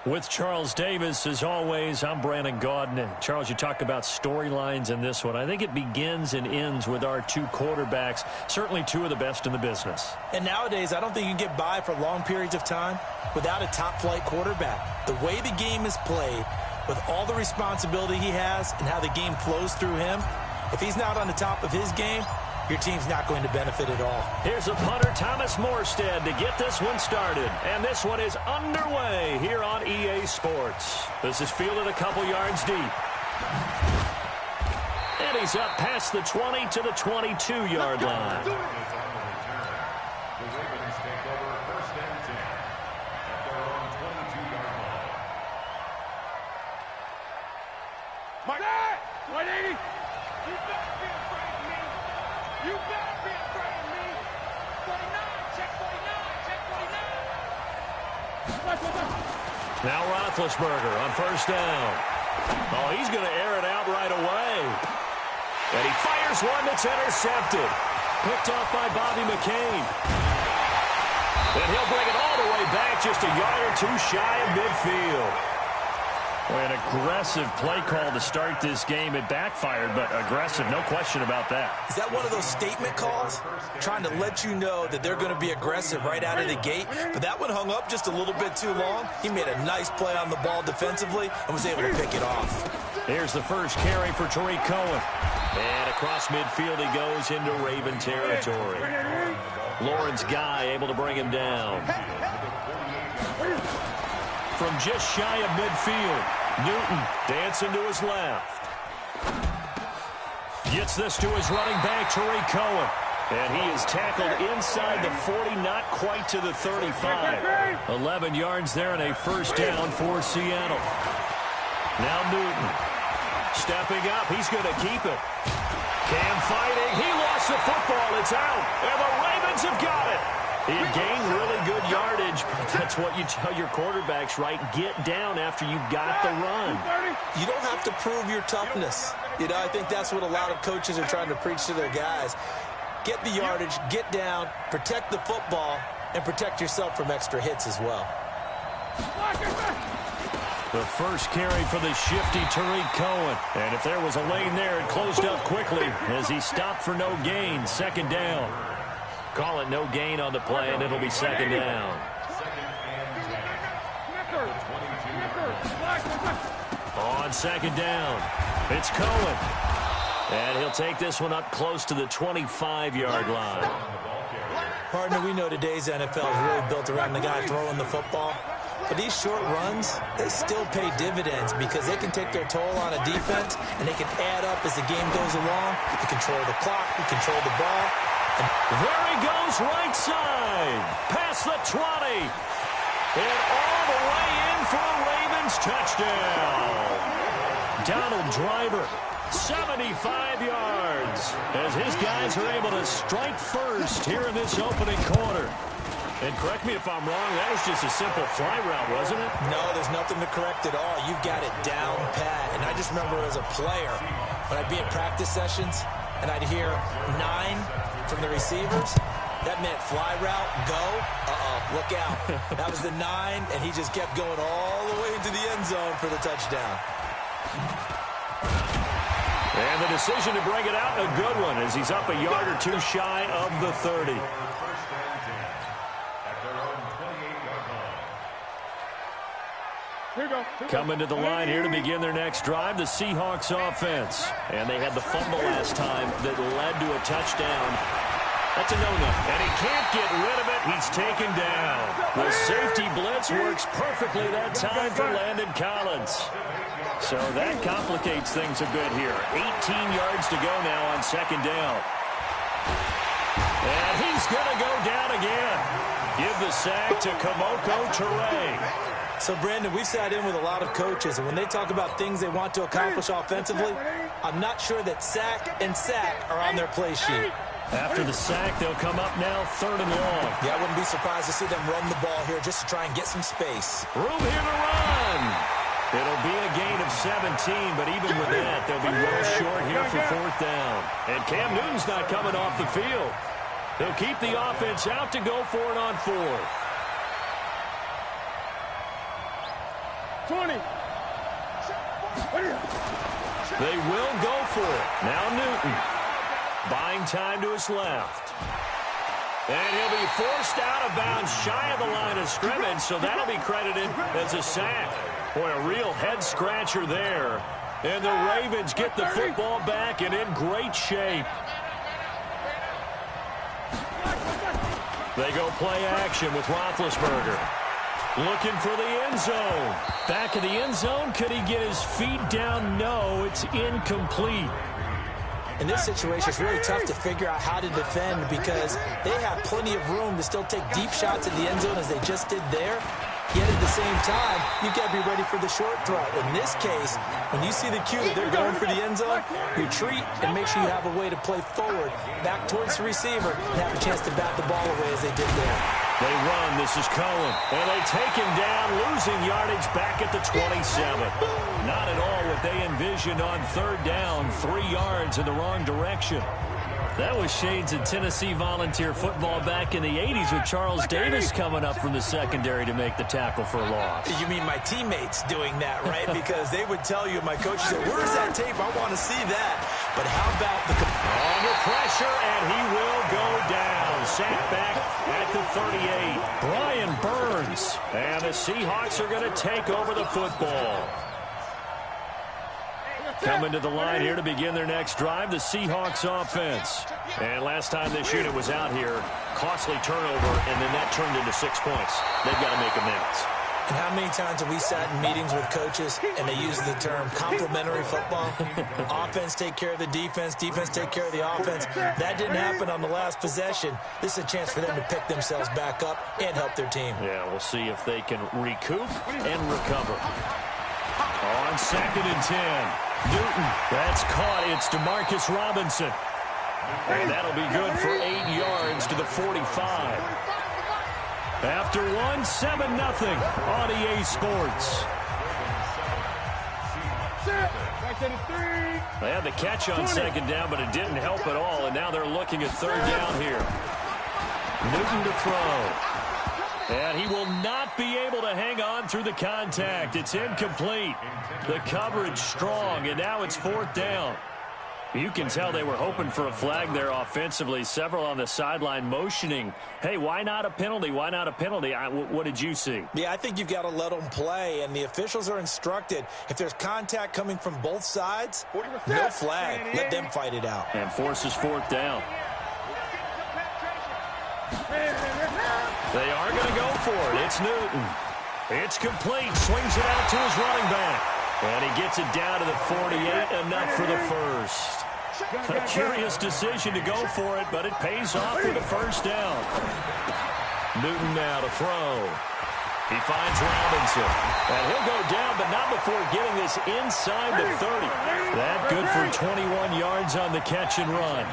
With Charles Davis, as always, I'm Brandon Gaudin. Charles, you talk about storylines in this one. I think it begins and ends with our two quarterbacks, certainly two of the best in the business. And nowadays, I don't think you can get by for long periods of time without a top-flight quarterback. The way the game is played, with all the responsibility he has and how the game flows through him, if he's not on the top of his game, your team's not going to benefit at all. Here's a punter, Thomas Morstead, to get this one started. And this one is underway here on EA Sports. This is fielded a couple yards deep. And he's up past the 20 to the 22-yard line. Mark, 180. You better be afraid of me. You better be afraid of me. 49, check 49, check 49. Now Roethlisberger on first down. Oh, he's going to air it out right away. And he fires one that's intercepted. Picked off by Bobby McCain. And he'll bring it all the way back, just a yard or two shy of midfield. An aggressive play call to start this game. It backfired, but aggressive, no question about that. Is that one of those statement calls? Trying to let you know that they're going to be aggressive right out of the gate. But that one hung up just a little bit too long. He made a nice play on the ball defensively and was able to pick it off. Here's the first carry for Tariq Cohen. And across midfield he goes into Raven territory. Lawrence Guy able to bring him down. From just shy of midfield, Newton dancing to his left. Gets this to his running back, Tariq Cohen. And he is tackled inside the 40, not quite to the 35. 11 yards there and a first down for Seattle. Now Newton stepping up. He's going to keep it. Cam fighting. He lost the football. It's out. And the Ravens have got it. He gained really good yardage. That's what you tell your quarterbacks, right? Get down after you got the run. You don't have to prove your toughness. You know, I think that's what a lot of coaches are trying to preach to their guys. Get the yardage, get down, protect the football, and protect yourself from extra hits as well. The first carry for the shifty Tariq Cohen. And if there was a lane there, it closed up quickly as he stopped for no gain. Second down. Call it no gain on the play, and it'll be second down. On second down, it's Cohen. And he'll take this one up close to the 25-yard line. Partner, we know today's NFL is really built around the guy throwing the football. But these short runs, they still pay dividends because they can take their toll on a defense, and they can add up as the game goes along. You control the clock, you control the ball. And there he goes, right side, past the 20, and all the way in for a Ravens touchdown. Donald Driver, 75 yards, as his guys are able to strike first here in this opening quarter. And correct me if I'm wrong, that was just a simple fly route, wasn't it? No, there's nothing to correct at all. You've got it down pat. And I just remember as a player, when I'd be in practice sessions, and I'd hear 9 from the receivers, that meant fly route, go, look out. That was the 9, and he just kept going all the way into the end zone for the touchdown. And the decision to bring it out, a good one, as he's up a yard or two shy of the 30. Coming to the line here to begin their next drive, the Seahawks offense. And they had the fumble last time that led to a touchdown. That's a no-no. And he can't get rid of it. He's taken down. The safety blitz works perfectly that time for Landon Collins. So that complicates things a bit here. 18 yards to go now on second down. And he's going to go down again. Give the sack to Kamoko Toure. So, Brandon, we've sat in with a lot of coaches, and when they talk about things they want to accomplish offensively, I'm not sure that sack and sack are on their play sheet. After the sack, they'll come up now third and long. Yeah, I wouldn't be surprised to see them run the ball here just to try and get some space. Room here to run. It'll be a gain of 17, but even with that, they'll be well short here for fourth down. And Cam Newton's not coming off the field. They'll keep the offense out to go for it on fourth. 20. They will go for it. Now Newton. Buying time to his left. And he'll be forced out of bounds shy of the line of scrimmage, so that'll be credited as a sack. Boy, a real head-scratcher there. And the Ravens get the football back and in great shape. They go play action with Roethlisberger. Looking for the end zone. Back of the end zone. Could he get his feet down? No, it's incomplete. In this situation, it's really tough to figure out how to defend because they have plenty of room to still take deep shots at the end zone as they just did there. Yet at the same time, you've got to be ready for the short throw. In this case, when you see the cue that they're going for the end zone, retreat and make sure you have a way to play forward, back towards the receiver, and have a chance to bat the ball away as they did there. They run. This is Cohen. And they take him down, losing yardage back at the 27. Not at all what they envisioned on third down. 3 yards in the wrong direction. That was shades of Tennessee volunteer football back in the 80s with Charles Davis coming up from the secondary to make the tackle for a loss. You mean my teammates doing that, right? Because they would tell you, my coach said, where's that tape? I want to see that. But how about the... Under pressure, and he will go down. Sacked back at the 38. Brian Burns. And the Seahawks are going to take over the football. Coming to the line here to begin their next drive, the Seahawks offense. And last time this unit was out here, costly turnover, and then that turned into 6 points. They've got to make amends. And how many times have we sat in meetings with coaches and they use the term complementary football? Offense take care of the defense, defense take care of the offense. That didn't happen on the last possession. This is a chance for them to pick themselves back up and help their team. Yeah, we'll see if they can recoup and recover. On 2nd and 10. Newton, that's caught. It's DeMarcus Robinson. And that'll be good for 8 yards to the 45. After one, 7-0 on EA Sports. They had the catch on 2nd down, but it didn't help at all. And now they're looking at 3rd down here. Newton to throw. And he will not be able to hang on through the contact. It's incomplete. The coverage strong, and now it's 4th down. You can tell they were hoping for a flag there offensively. Several on the sideline motioning, hey, why not a penalty? Why not a penalty? What did you see? Yeah, I think you've got to let them play, and the officials are instructed. If there's contact coming from both sides, no flag. Let them fight it out. And forces 4th down. They are going to go for it. It's Newton. It's complete. Swings it out to his running back. And he gets it down to the 48. Enough for the first. A curious decision to go for it, but it pays off with a 1st down. Newton now to throw. He finds Robinson. And he'll go down, but not before getting this inside the 30. That good for 21 yards on the catch and run.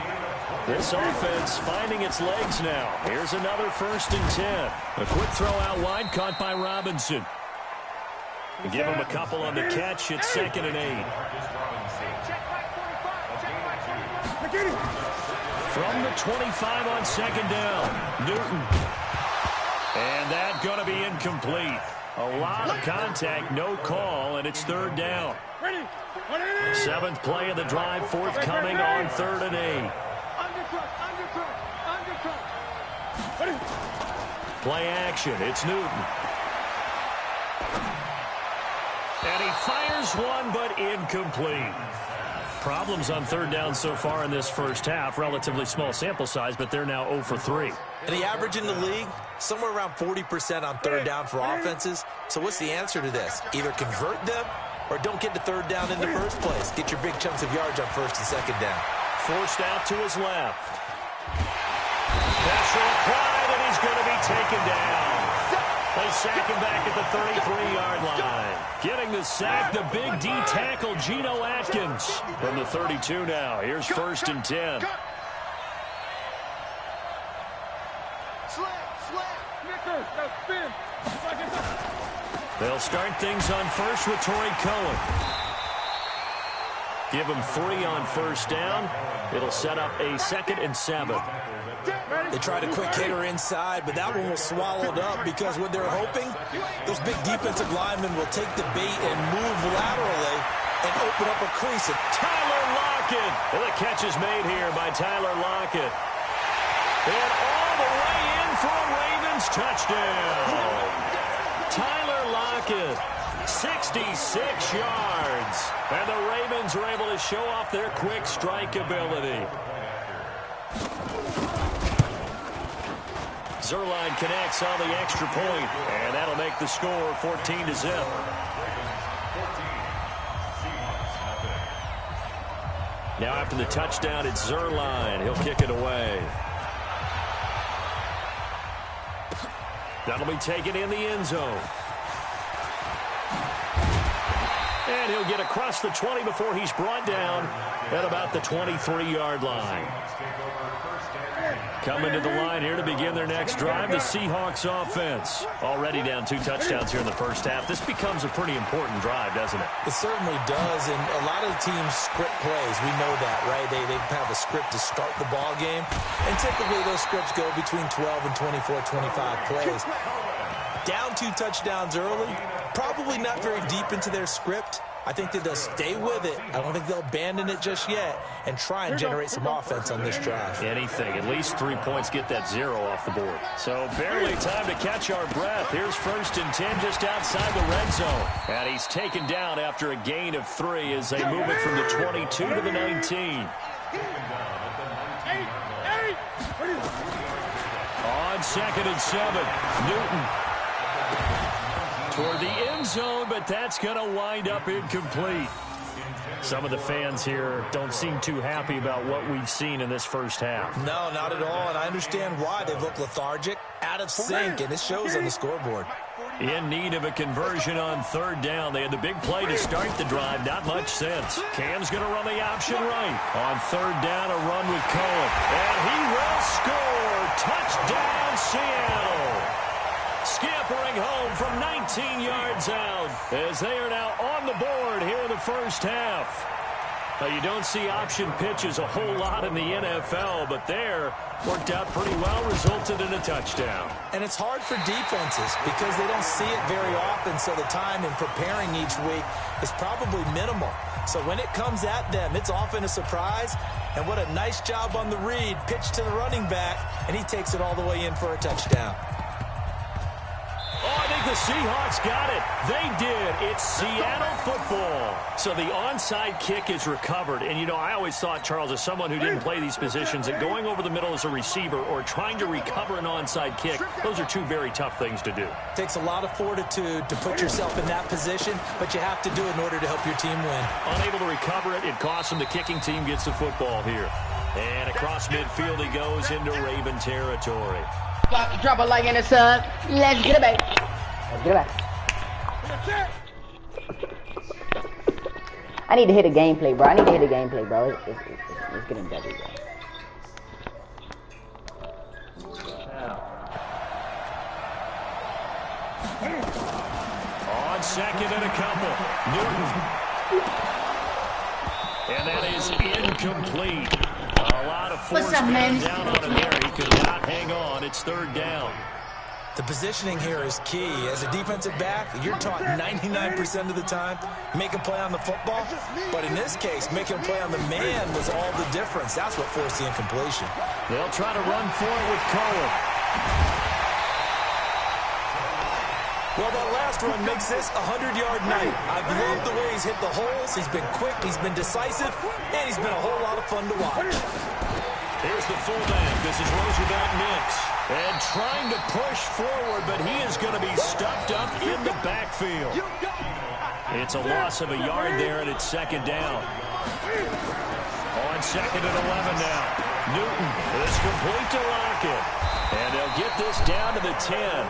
This offense finding its legs now. Here's another 1st and 10. A quick throw out wide, caught by Robinson. Give him a couple on the catch. It's 2nd and 8. From the 25 on 2nd down, Newton. And that going to be incomplete. A lot of contact, no call, and it's 3rd down. 7th play of the drive, forthcoming on 3rd and 8. Play action. It's Newton. And he fires one, but incomplete. Problems on 3rd down so far in this first half. Relatively small sample size, but they're now 0 for 3. And the average in the league, somewhere around 40% on 3rd down for offenses. So what's the answer to this? Either convert them or don't get to 3rd down in the first place. Get your big chunks of yards on 1st and 2nd down. Forced out to his left. Pressure applied, and he's going to be taken down. They sack him back at the 33-yard line. Getting the sack, the big D tackle, Geno Atkins. From the 32 now. Here's 1st and 10. They'll start things on 1st with Torrey Cohen. Give him 3 on 1st down. It'll set up a 2nd and 7. They tried a quick hitter inside, but that one was swallowed up because what they're hoping, those big defensive linemen will take the bait and move laterally and open up a crease. Tyler Lockett. And the catch is made here by Tyler Lockett. And all the way in for a Ravens touchdown. Tyler Lockett, 66 yards. And the Ravens are able to show off their quick strike ability. Zerline connects on the extra point, and that'll make the score 14-0. Now after the touchdown, it's Zerline. He'll kick it away. That'll be taken in the end zone. And he'll get across the 20 before he's brought down at about the 23-yard line. Coming to the line here to begin their next drive, the Seahawks offense. Already down 2 touchdowns here in the first half. This becomes a pretty important drive, doesn't it? It certainly does, and a lot of the teams script plays. We know that, right? They have a script to start the ball game, and typically those scripts go between 12 and 24, 25 plays. Down 2 touchdowns early, probably not very deep into their script. I think that they'll stay with it. I don't think they'll abandon it just yet and try and generate some offense on this drive. Anything. At least 3 points, get that 0 off the board. So barely time to catch our breath. Here's 1st and 10 just outside the red zone. And he's taken down after a gain of 3 as they move it from the 22 to the 19. On 2nd and 7, Newton. Toward the end zone, but that's going to wind up incomplete. Some of the fans here don't seem too happy about what we've seen in this first half. No, not at all, and I understand why. They look lethargic, out of sync, and it shows on the scoreboard. In need of a conversion on 3rd down. They had the big play to start the drive. Not much sense. Cam's going to run the option right. On 3rd down, a run with Cohen. And he will score. Touchdown, Seattle. Scampering home from 19 yards out as they are now on the board here in the first half. Now, you don't see option pitches a whole lot in the NFL, but there worked out pretty well, resulted in a touchdown. And it's hard for defenses because they don't see it very often, so the time in preparing each week is probably minimal. So when it comes at them, it's often a surprise. And what a nice job on the read. Pitch to the running back, and he takes it all the way in for a touchdown. Oh, I think the Seahawks got it. They did. It's Seattle football. So the onside kick is recovered. And, you know, I always thought, Charles, as someone who didn't play these positions, that going over the middle as a receiver or trying to recover an onside kick, those are 2 very tough things to do. It takes a lot of fortitude to put yourself in that position, but you have to do it in order to help your team win. Unable to recover it, it costs them. The kicking team gets the football here. And across midfield he goes into Raven territory. Drop a like in the sun. Let's get it back. Let's get it back. I need to hit a gameplay, bro. It's getting better, bro. On 2nd and a couple. Newton. And that is incomplete. A lot of force down on him there. He could not hang on. It's 3rd down. The positioning here is key. As a defensive back, you're taught 99% of the time, make a play on the football. But in this case, making a play on the man was all the difference. That's what forced the incompletion. They'll try to run for it with Cohen. Well, that last run makes this a 100-yard night. I've loved the way he's hit the holes. He's been quick, he's been decisive, and he's been a whole lot of fun to watch. Here's the fullback. This is Roosevelt Nix. And trying to push forward, but he is going to be stuffed up in the backfield. It's a loss of a yard there, and it's 2nd down. On 2nd and 11 now. Newton is complete to Lockett. And they'll get this down to the 10.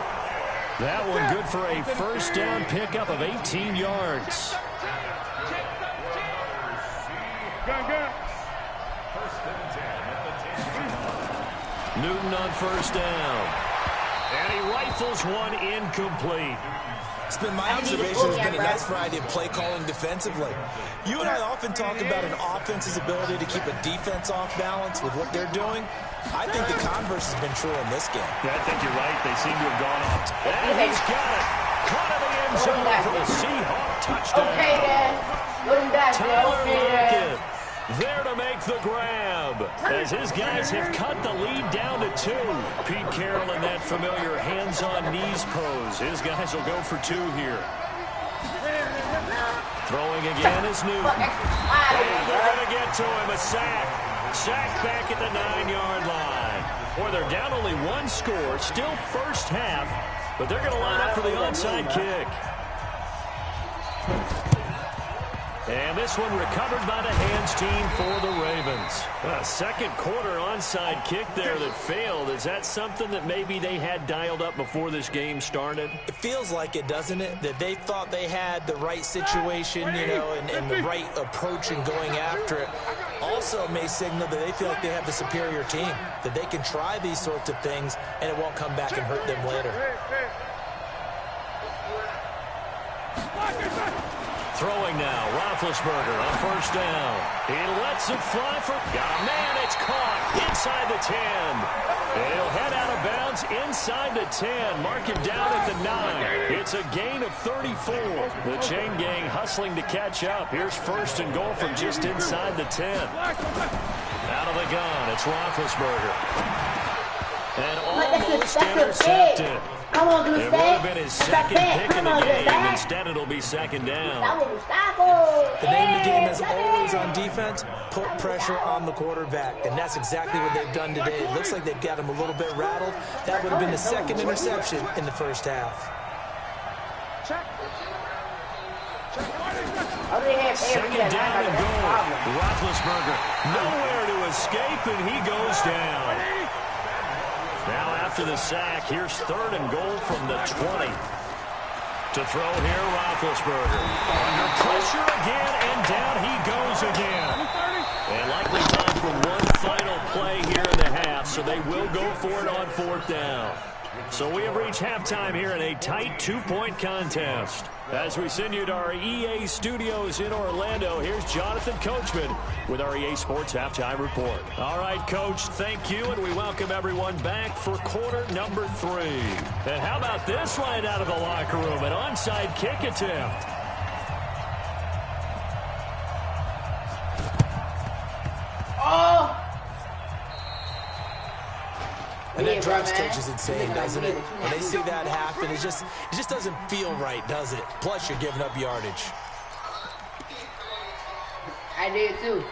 That one good for a 1st down pickup of 18 yards. Newton on 1st down. And he rifles one incomplete. It's been my observation. There's been a nice variety of play calling defensively. You and I often talk about an offense's ability to keep a defense off balance with what they're doing. I think the converse has been true in this game. Yeah, I think you're right. They seem to have gone off. And he's got it. Caught in the end zone for the Seahawk touchdown. Okay, then. Put him back, Tyler okay, Lockett there to make the grab. As his guys have cut the lead down to 2. Pete Carroll in that familiar hands-on knees pose. His guys will go for 2 here. Throwing again is Newton. And they're going to get to him. A sack. Sack back at the 9-yard line. Boy, they're down only 1 score. Still first half. But they're going to line up for the onside kick. And this one recovered by the hands team for the Ravens. A second quarter onside kick there that failed. Is that something that maybe they had dialed up before this game started? It feels like it, doesn't it? That they thought they had the right situation, you know, and the right approach in going after it. Also may signal that they feel like they have the superior team, that they can try these sorts of things and it won't come back and hurt them later. Throwing now, Roethlisberger on first down. He lets it fly for... Got a man, it's caught inside the 10. He'll head out of bounds inside the 10. Mark him down at the 9. It's a gain of 34. The chain gang hustling to catch up. Here's first and goal from just inside the 10. Out of the gun, it's Roethlisberger. And almost intercepted. Come on, it would have been his second pick in the game. Instead, it'll be second down. The name of the game is always on defense, put pressure on the quarterback. And that's exactly what they've done today. It looks like they've got him a little bit rattled. That would have been the second interception in the first half. Second down and goal. Roethlisberger nowhere to escape, and he goes down. Now after the sack, here's third and goal from the 20. To throw here, Roethlisberger. Under pressure again, and down he goes again. And likely time for one final play here in the half, so they will go for it on fourth down. So we have reached halftime here in a tight 2-point contest. As we send you to our EA studios in Orlando, here's Jonathan Coachman with our EA Sports Halftime Report. All right, Coach, thank you, and we welcome everyone back for quarter number 3. And how about this right out of the locker room, an onside kick attempt. Oh! And that drives coaches insane, doesn't it? When they see that happen, it just doesn't feel right, does it? Plus, you're giving up yardage. I did too.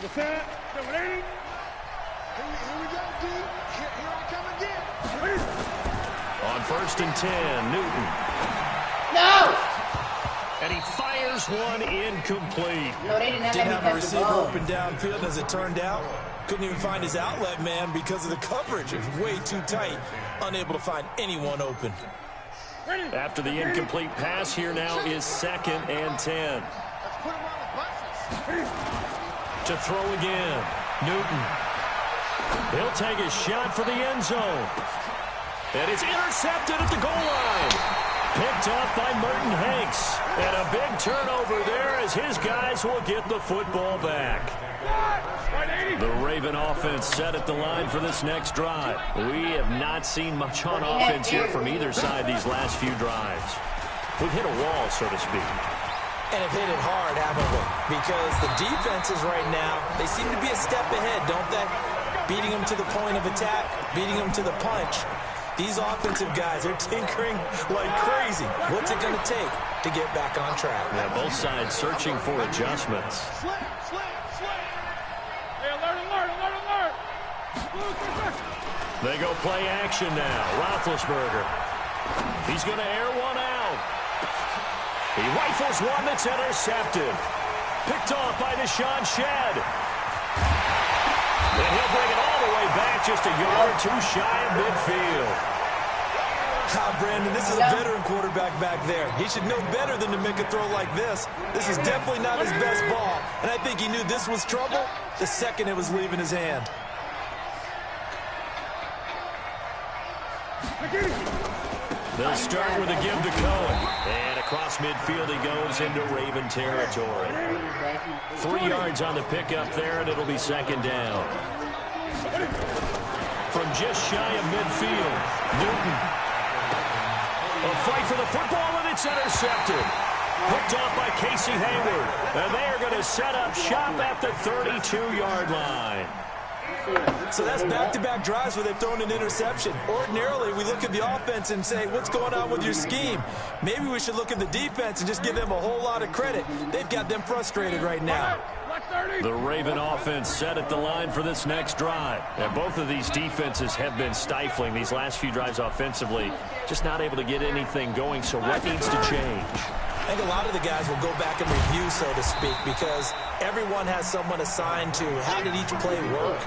Here we go, D. Here I come again. On first and 10, Newton. No! And he fires one incomplete. No, they didn't Didn't have a receiver open downfield, as it turned out. Couldn't even find his outlet man because of the coverage. It was way too tight. Unable to find anyone open. After the incomplete pass, here now is second and 10. To throw again, Newton. He'll take a shot for the end zone. And it's intercepted at the goal line. Picked off by Merton Hanks. And a big turnover there as his guys will get the football back. The Raven offense set at the line for this next drive. We have not seen much on offense here from either side these last few drives. We've hit a wall, so to speak. And have hit it hard, haven't we? Because the defenses right now, they seem to be a step ahead, don't they? Beating them to the point of attack, beating them to the punch. These offensive guys are tinkering like crazy. What's it going to take to get back on track? Yeah, both sides searching for adjustments. They go play action now. Roethlisberger. He's going to air one out. He rifles one that's intercepted. Picked off by Deshaun Shedd. And he'll bring it all the way back, just a yard or two shy of midfield. Brandon, this is a veteran quarterback back there. He should know better than to make a throw like this. This is definitely not his best ball. And I think he knew this was trouble the second it was leaving his hand. They'll start with a give to Cohen. And across midfield he goes into Raven territory. 3 yards on the pickup there, and it'll be second down. From just shy of midfield, Newton. A fight for the football, and it's intercepted. Hooked off by Casey Hayward. And they are going to set up shop at the 32-yard line. So that's back-to-back drives where they've thrown an interception. Ordinarily, we look at the offense and say, what's going on with your scheme? Maybe we should look at the defense and just give them a whole lot of credit. They've got them frustrated right now. The Raven offense set at the line for this next drive. And both of these defenses have been stifling these last few drives offensively. Just not able to get anything going, so what needs to change? I think a lot of the guys will go back and review, so to speak, because everyone has someone assigned to how did each play work.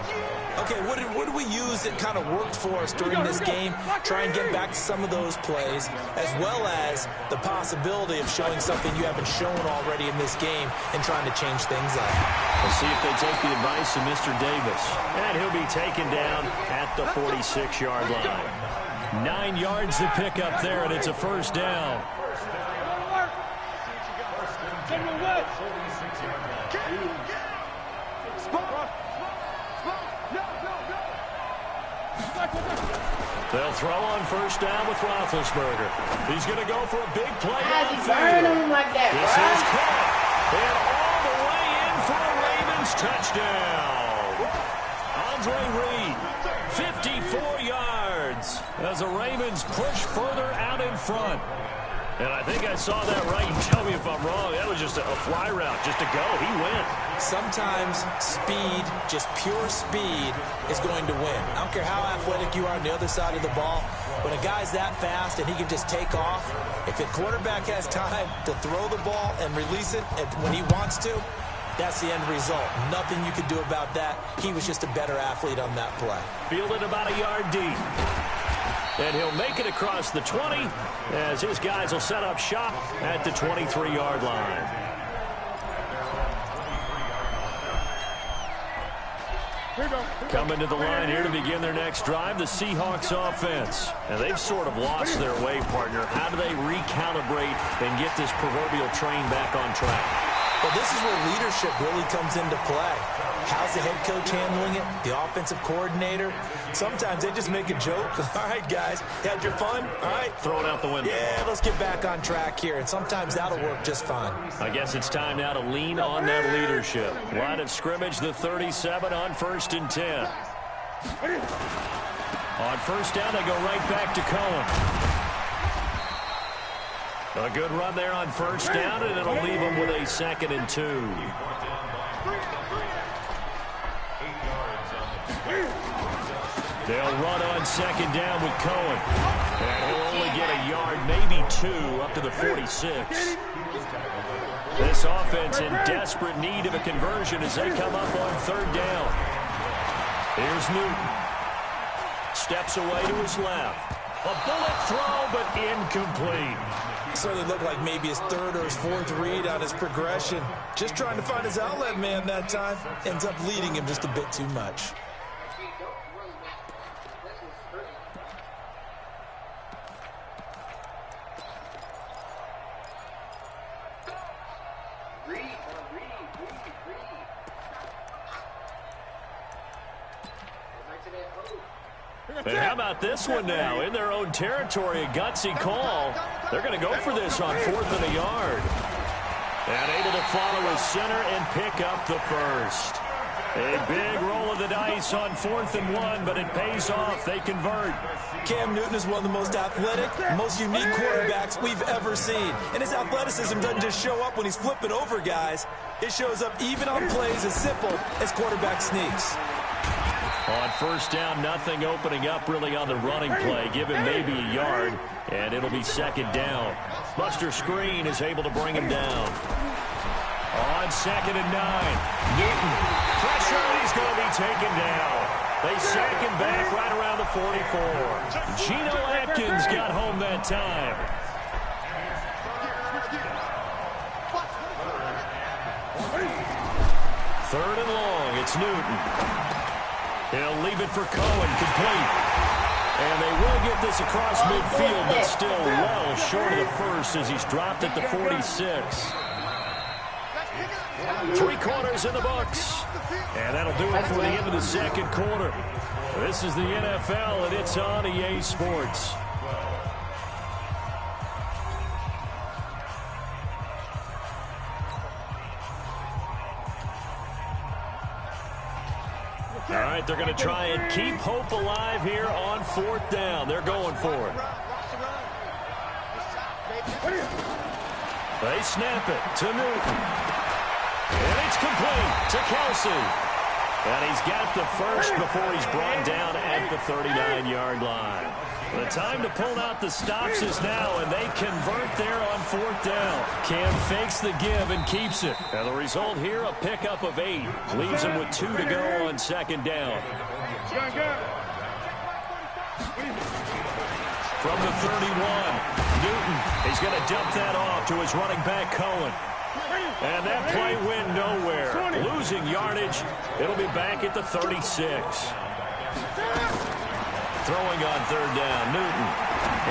Okay, what did we use that kind of worked for us during this game? Try and get back to some of those plays, as well as the possibility of showing something you haven't shown already in this game and trying to change things up. We'll see if they take the advice of Mr. Davis. And he'll be taken down at the 46-yard line. 9 yards to pick up there, and it's a first down. They'll throw on first down with Roethlisberger. He's going to go for a big play. He's burning him like that, this is caught. And all the way in for a Ravens touchdown. Andre Reed, 54 yards as the Ravens push further out in front. And I think I saw that right. You tell me if I'm wrong. That was just a fly route, just to go. He went. Sometimes speed, just pure speed, is going to win. I don't care how athletic you are on the other side of the ball. When a guy's that fast and he can just take off, if a quarterback has time to throw the ball and release it when he wants to, that's the end result. Nothing you could do about that. He was just a better athlete on that play. Fielded about a yard deep. And he'll make it across the 20 as his guys will set up shop at the 23-yard line. Coming to the line here to begin their next drive, the Seahawks offense. And they've sort of lost their way, partner. How do they recalibrate and get this proverbial train back on track? Well, this is where leadership really comes into play. How's the head coach handling it? The offensive coordinator? Sometimes they just make a joke. All right, guys, had your fun? All right. Throw it out the window. Yeah, let's get back on track here. And sometimes that'll work just fine. I guess it's time now to lean on that leadership. Line of scrimmage, the 37 on 1st and 10. On first down, they go right back to Cohen. A good run there on first down, and it'll leave them with a 2nd and 2. They'll run on 2nd down with Cohen. And he'll only get a yard, maybe 2, up to the 46. This offense in desperate need of a conversion as they come up on 3rd down. Here's Newton. Steps away to his left. A bullet throw, but incomplete. Certainly looked like maybe his 3rd or his 4th read on his progression. Just trying to find his outlet man that time. Ends up leading him just a bit too much. And how about this one now? In their own territory, a gutsy call. They're going to go for this on 4th and a yard. And able to follow his center and pick up the first. A big roll of the dice on 4th and 1, but it pays off. They convert. Cam Newton is one of the most athletic, most unique quarterbacks we've ever seen. And his athleticism doesn't just show up when he's flipping over guys. It shows up even on plays as simple as quarterback sneaks. On first down, nothing opening up really on the running play. Give him maybe a yard, and it'll be 2nd down. Buster Screen is able to bring him down. On 2nd and 9, Newton. Pressure, and he's going to be taken down. They sack him back right around the 44. Geno Atkins got home that time. Third and long, it's Newton. He'll leave it for Cohen, complete. And they will get get this across midfield, but still well short of the first as he's dropped at the 46. 3 quarters in the books. And that'll do it for the end of the second quarter. This is the NFL, and it's on EA Sports. All right, they're going to try and keep hope alive here on 4th down. They're going for it. They snap it to Newton. And it's complete to Kelsey. And he's got the first before he's brought down at the 39-yard line. The time to pull out the stops is now, and they convert there on 4th down. Cam fakes the give and keeps it. And the result here, a pickup of 8. Leaves him with 2 to go on 2nd down. From the 31, Newton, he's going to dump that off to his running back, Cohen. And that play went nowhere. Losing yardage. It'll be back at the 36. Throwing on 3rd down, Newton.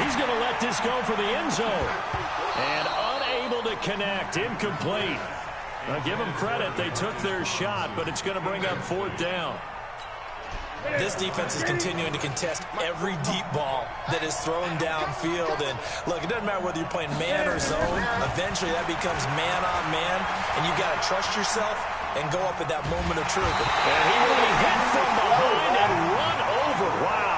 He's going to let this go for the end zone. And unable to connect. Incomplete. Now give them credit. They took their shot, but it's going to bring up 4th down. This defense is continuing to contest every deep ball that is thrown downfield. And, look, it doesn't matter whether you're playing man or zone. Eventually, that becomes man-on-man, and you've got to trust yourself and go up at that moment of truth. And he will be hit from behind and run over. Wow.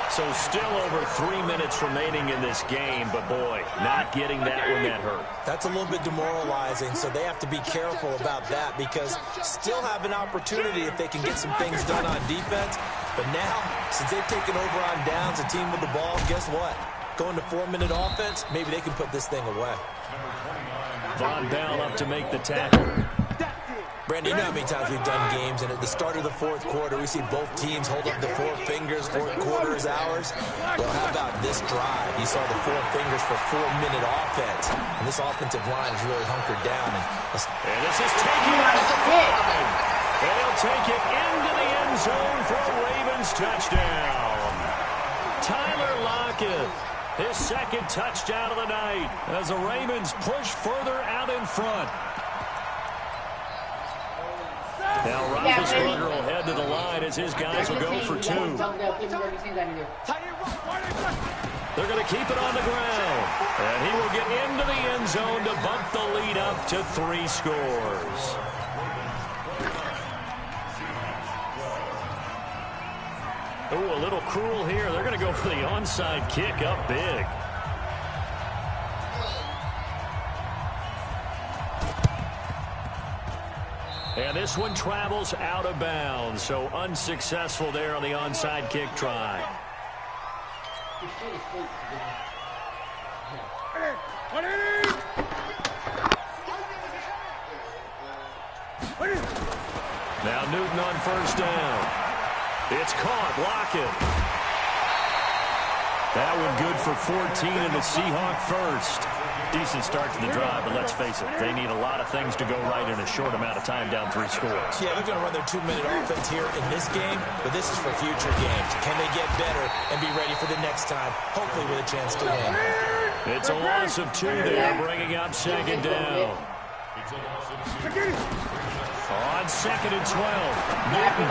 So still over 3 minutes remaining in this game, but, boy, not getting that when that hurt. That's a little bit demoralizing, so they have to be careful about that because still have an opportunity if they can get some things done on defense. But now, since they've taken over on downs, a team with the ball, guess what? Going to 4-minute offense, maybe they can put this thing away. Von Bell up to make the tackle. Brandon, you know how many times we've done games, and at the start of the 4th quarter, we see both teams hold up the 4 fingers, 4th quarter is ours. Well, how about this drive? You saw the 4 fingers for 4-minute offense, and this offensive line is really hunkered down. And this is taken out the 5. They'll take it into the end zone for a Ravens touchdown. Tyler Lockett, his 2nd touchdown of the night, as the Ravens push further out in front. Now Roethlisberger will head to the line as his guys will go for 2. They're going to keep it on the ground. And he will get into the end zone to bump the lead up to 3 scores. Oh, a little cruel here. They're going to go for the onside kick up big. And this one travels out of bounds, so unsuccessful there on the onside kick try. Now Newton on 1st down. It's caught. Lockett. That one good for 14 in the Seahawk first. Decent start to the drive, but let's face it, they need a lot of things to go right in a short amount of time down 3 scores. Yeah, they're going to run their 2-minute offense here in this game, but this is for future games. Can they get better and be ready for the next time, hopefully with a chance to win? It's a loss of 2 there, bringing up 2nd down. On 2nd and 12, Newton.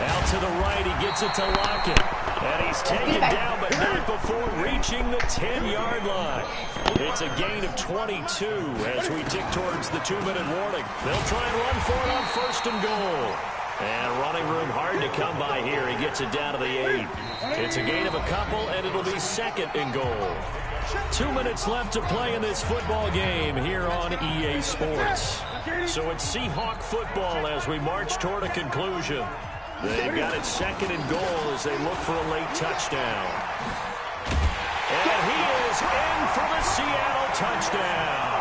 Out to the right, he gets it to Lockett. And he's taken down, but not before reaching the 10-yard line. It's a gain of 22 as we tick towards the 2-minute warning. They'll try and run for it on 1st and goal. And running room hard to come by here. He gets it down to the 8. It's a gain of a couple, and it'll be 2nd and goal. 2 minutes left to play in this football game here on EA Sports. So it's Seahawk football as we march toward a conclusion. They've got it 2nd and goal as they look for a late touchdown. And he is in for the Seattle touchdown.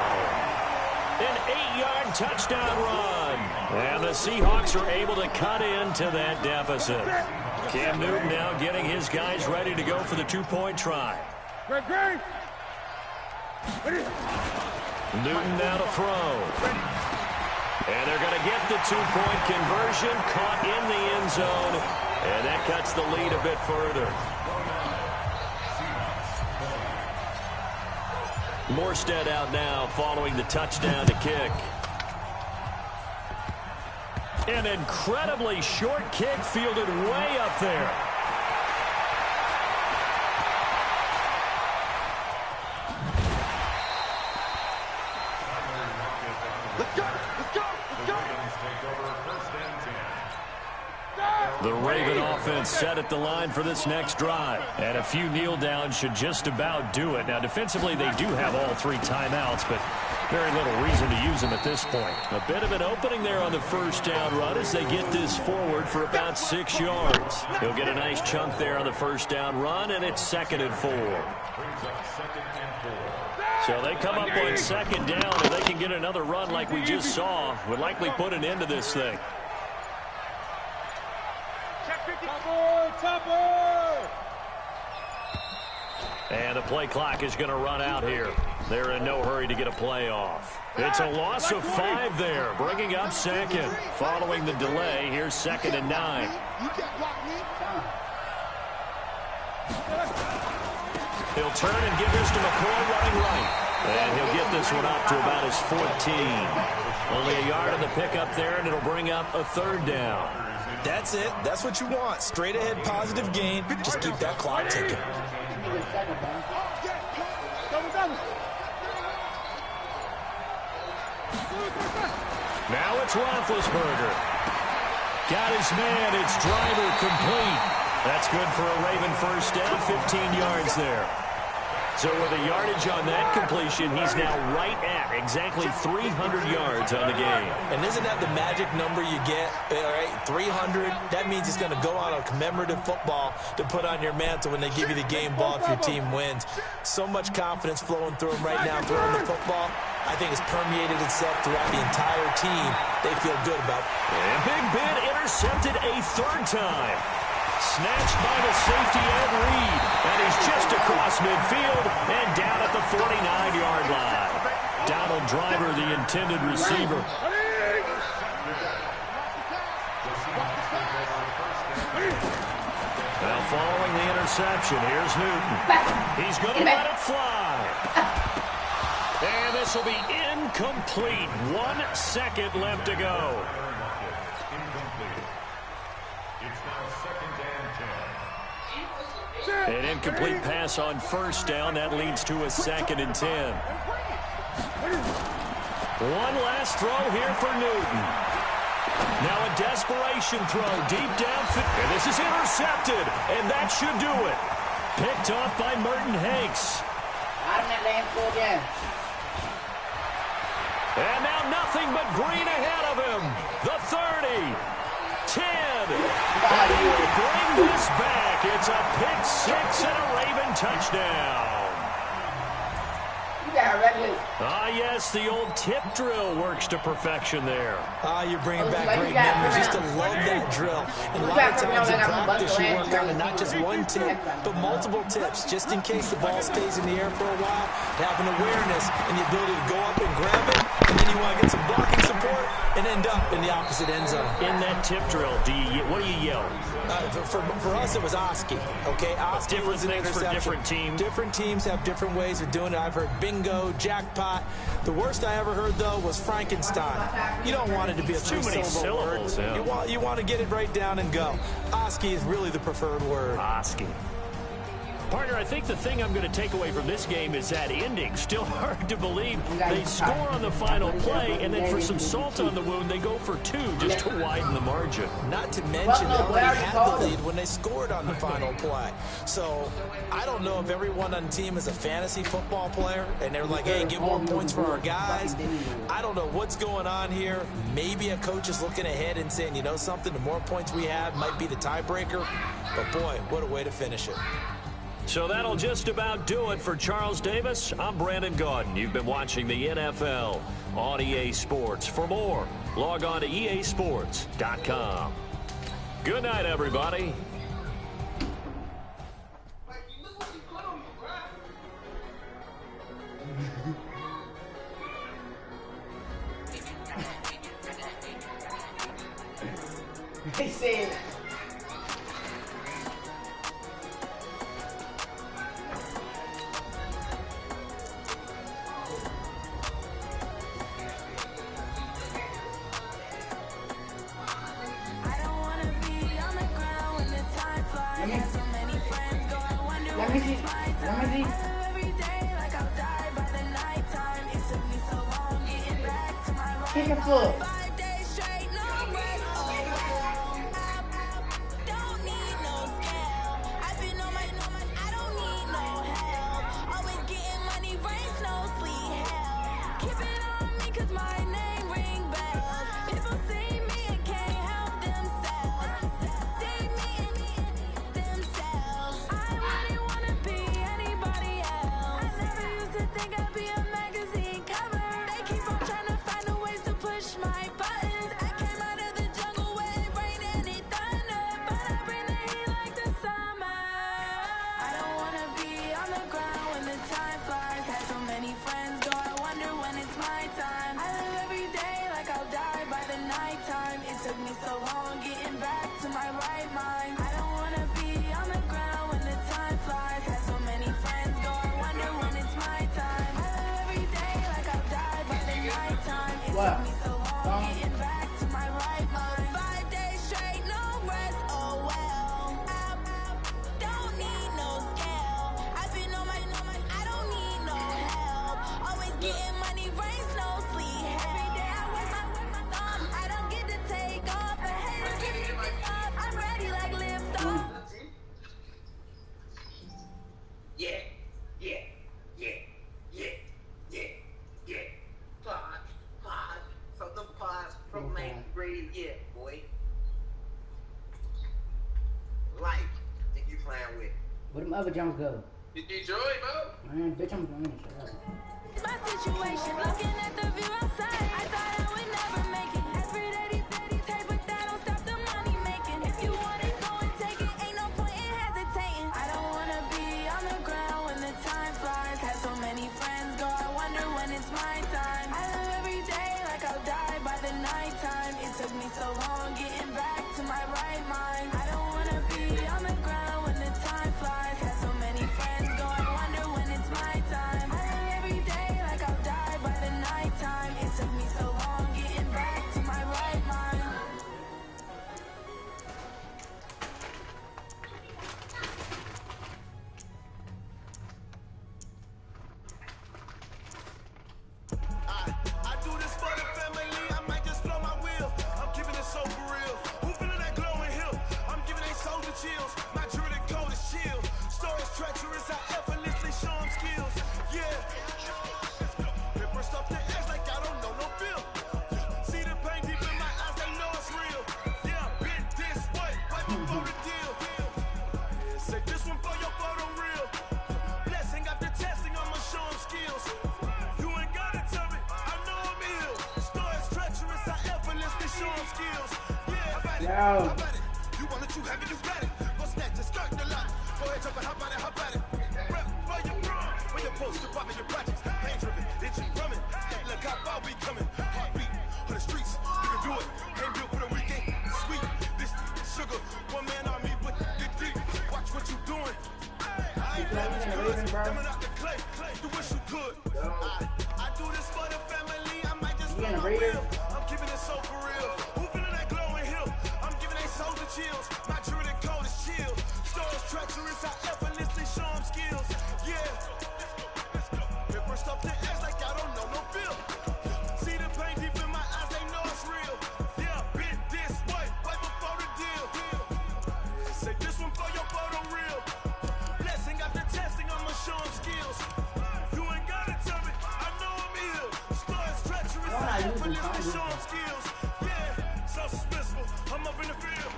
An 8-yard touchdown run. And the Seahawks are able to cut into that deficit. Cam Newton now getting his guys ready to go for the 2-point try. Newton now to throw. And they're going to get the 2-point conversion, caught in the end zone, And that cuts the lead a bit further. Morstead out now following the touchdown to kick. An incredibly short kick fielded way up there. The Raven offense set at the line for this next drive. And a few kneel downs should just about do it. Now, defensively, they do have all 3 timeouts, but very little reason to use them at this point. A bit of an opening there on the first down run as they get this forward for about 6 yards. He'll get a nice chunk there on the first down run, and it's 2nd and 4. So they come up on 2nd down. If they can get another run like we just saw, would likely put an end to this thing. And the play clock is going to run out here. They're in no hurry to get a play off. It's a loss of 5 there, bringing up 2nd. Following the delay, here's 2nd and 9. He'll turn and give this to McCoy running right. And he'll get this one up to about his 14. Only a yard on the pickup there, and it'll bring up a 3rd down. That's it. That's what you want. Straight ahead positive gain. Just keep that clock ticking. Now it's Roethlisberger. Got his man. It's Driver complete. That's good for a Raven first down. 15 yards there. So with a yardage on that completion, he's now right at exactly 300 yards on the game. And isn't that the magic number you get? All right, 300. That means he's going to go out on commemorative football to put on your mantle when they give you the game ball if your team wins. So much confidence flowing through him right now throwing the football. I think it's permeated itself throughout the entire team. They feel good about it. And Big Ben intercepted a 3rd time. Snatched by the safety Ed Reed. And he's just across midfield and down at the 49-yard line. Donald Driver, the intended receiver. Now following the interception, here's Newton. He's going to let it fly. And this will be incomplete. 1 second left to go. An incomplete pass on first down. That leads to a 2nd and 10. One last throw here for Newton. Now a desperation throw deep downfield. And this is intercepted. And that should do it. Picked off by Merton Hanks. And now nothing but green ahead of him. The 30. 10. And he will bring this back. It's a pick 6 and a Raven touchdown. Yes, the old tip drill works to perfection there. You're bringing back great memories. Used to love that drill. And a lot of times in practice, you work on not just one tip, but multiple tips, just in case the ball stays in the air for a while. Having awareness and the ability to go up and grab it, and then you want to get some blocking support and end up in the opposite end zone. In that tip drill, what do you yell? For us, it was Oski. Okay, Oski different was an things interception. for different teams. Different teams have different ways of doing it. I've heard bingo, jackpot. The worst I ever heard, though, was Frankenstein. You don't want it to be a too many syllables. Word. Yeah. You want to get it right down and go. Oski is really the preferred word. Oski. Partner, I think the thing I'm going to take away from this game is that ending. Still hard to believe. They score on the final play, and then for some salt on the wound, they go for 2 just to widen the margin. Not to mention, they already had the lead when they scored on the final play. So I don't know if everyone on the team is a fantasy football player, and they're like, hey, get more points for our guys. I don't know what's going on here. Maybe a coach is looking ahead and saying, you know something, the more points we have might be the tiebreaker. But, boy, what a way to finish it. So that'll just about do it for Charles Davis. I'm Brandon Gaudin. You've been watching the NFL on EA Sports. For more, log on to easports.com. Good night, everybody. They say me see. Let me see. Kick a foot. What? Where them other jumps go? Did you enjoy, bro? Man, bitch, I'm going to shut up. My situation, looking at the view outside, I thought I would never make it. Every day these take, but that don't stop the money making. If you want it, go and take it. Ain't no point in hesitating. I don't wanna be on the ground when the time flies. Had so many friends go, I wonder when it's my time. I live every day like I'll die by the nighttime. It took me so long getting back to my right mind. I don't wanna be on the ground when the time flies. Had so many friends go, I wonder when it's my time. I live every day like I'll die by the nighttime. It took me so long getting back to my right mind. I do this for the family, I might just blow my wheel. I'm keeping it so for real. Who feeling that glowing hill? I'm giving they soldier chills. My jewelry code is chill. Stories treacherous, I effortlessly show them skills. Yeah. Paper stuff the edge like I don't know no feel. See the pain deep in my eyes, they know it's real. Yeah, been this way, right before the deal. Say this one for your photo real. Blessing after testing, I'ma show them skills. You ain't gotta tell me, I know I'm ill. Stories treacherous, I effortlessly show them skills. Yeah, how about it? How about it? You want it, you have it, you got it. Go snatch it, skirt the lot. Go ahead, jump it, how about it, how about it? Rep for your prom, when you're supposed to pop in your projects. Pain driven, did you drumming? Hey, look how far we coming. Heartbeat on the streets, you can do it. Ain't built for the weekend, sweet. This sugar, one man army with the deep. Watch what you doing. I ain't damaged goods, coming out the clay. Do what you could. I do this for the family, I might just blow my wheel. I'm keeping it so for real. Who feeling that glowing hill? I'm giving they soldier chills. My jewelry code is chill. Stories treacherous, I effortlessly show them skills. Yeah. Paper stuff the edge like I don't know no feel. See the pain deep in my eyes, they know it's real. Yeah, been this way, right before the deal. Say this one for your photo real. Blessing after testing, I'ma show them skills. You ain't gotta tell me, I know I'm ill. Stories treacherous, I effortlessly show them skills. Yeah, so suspenseful, I'm up in the field.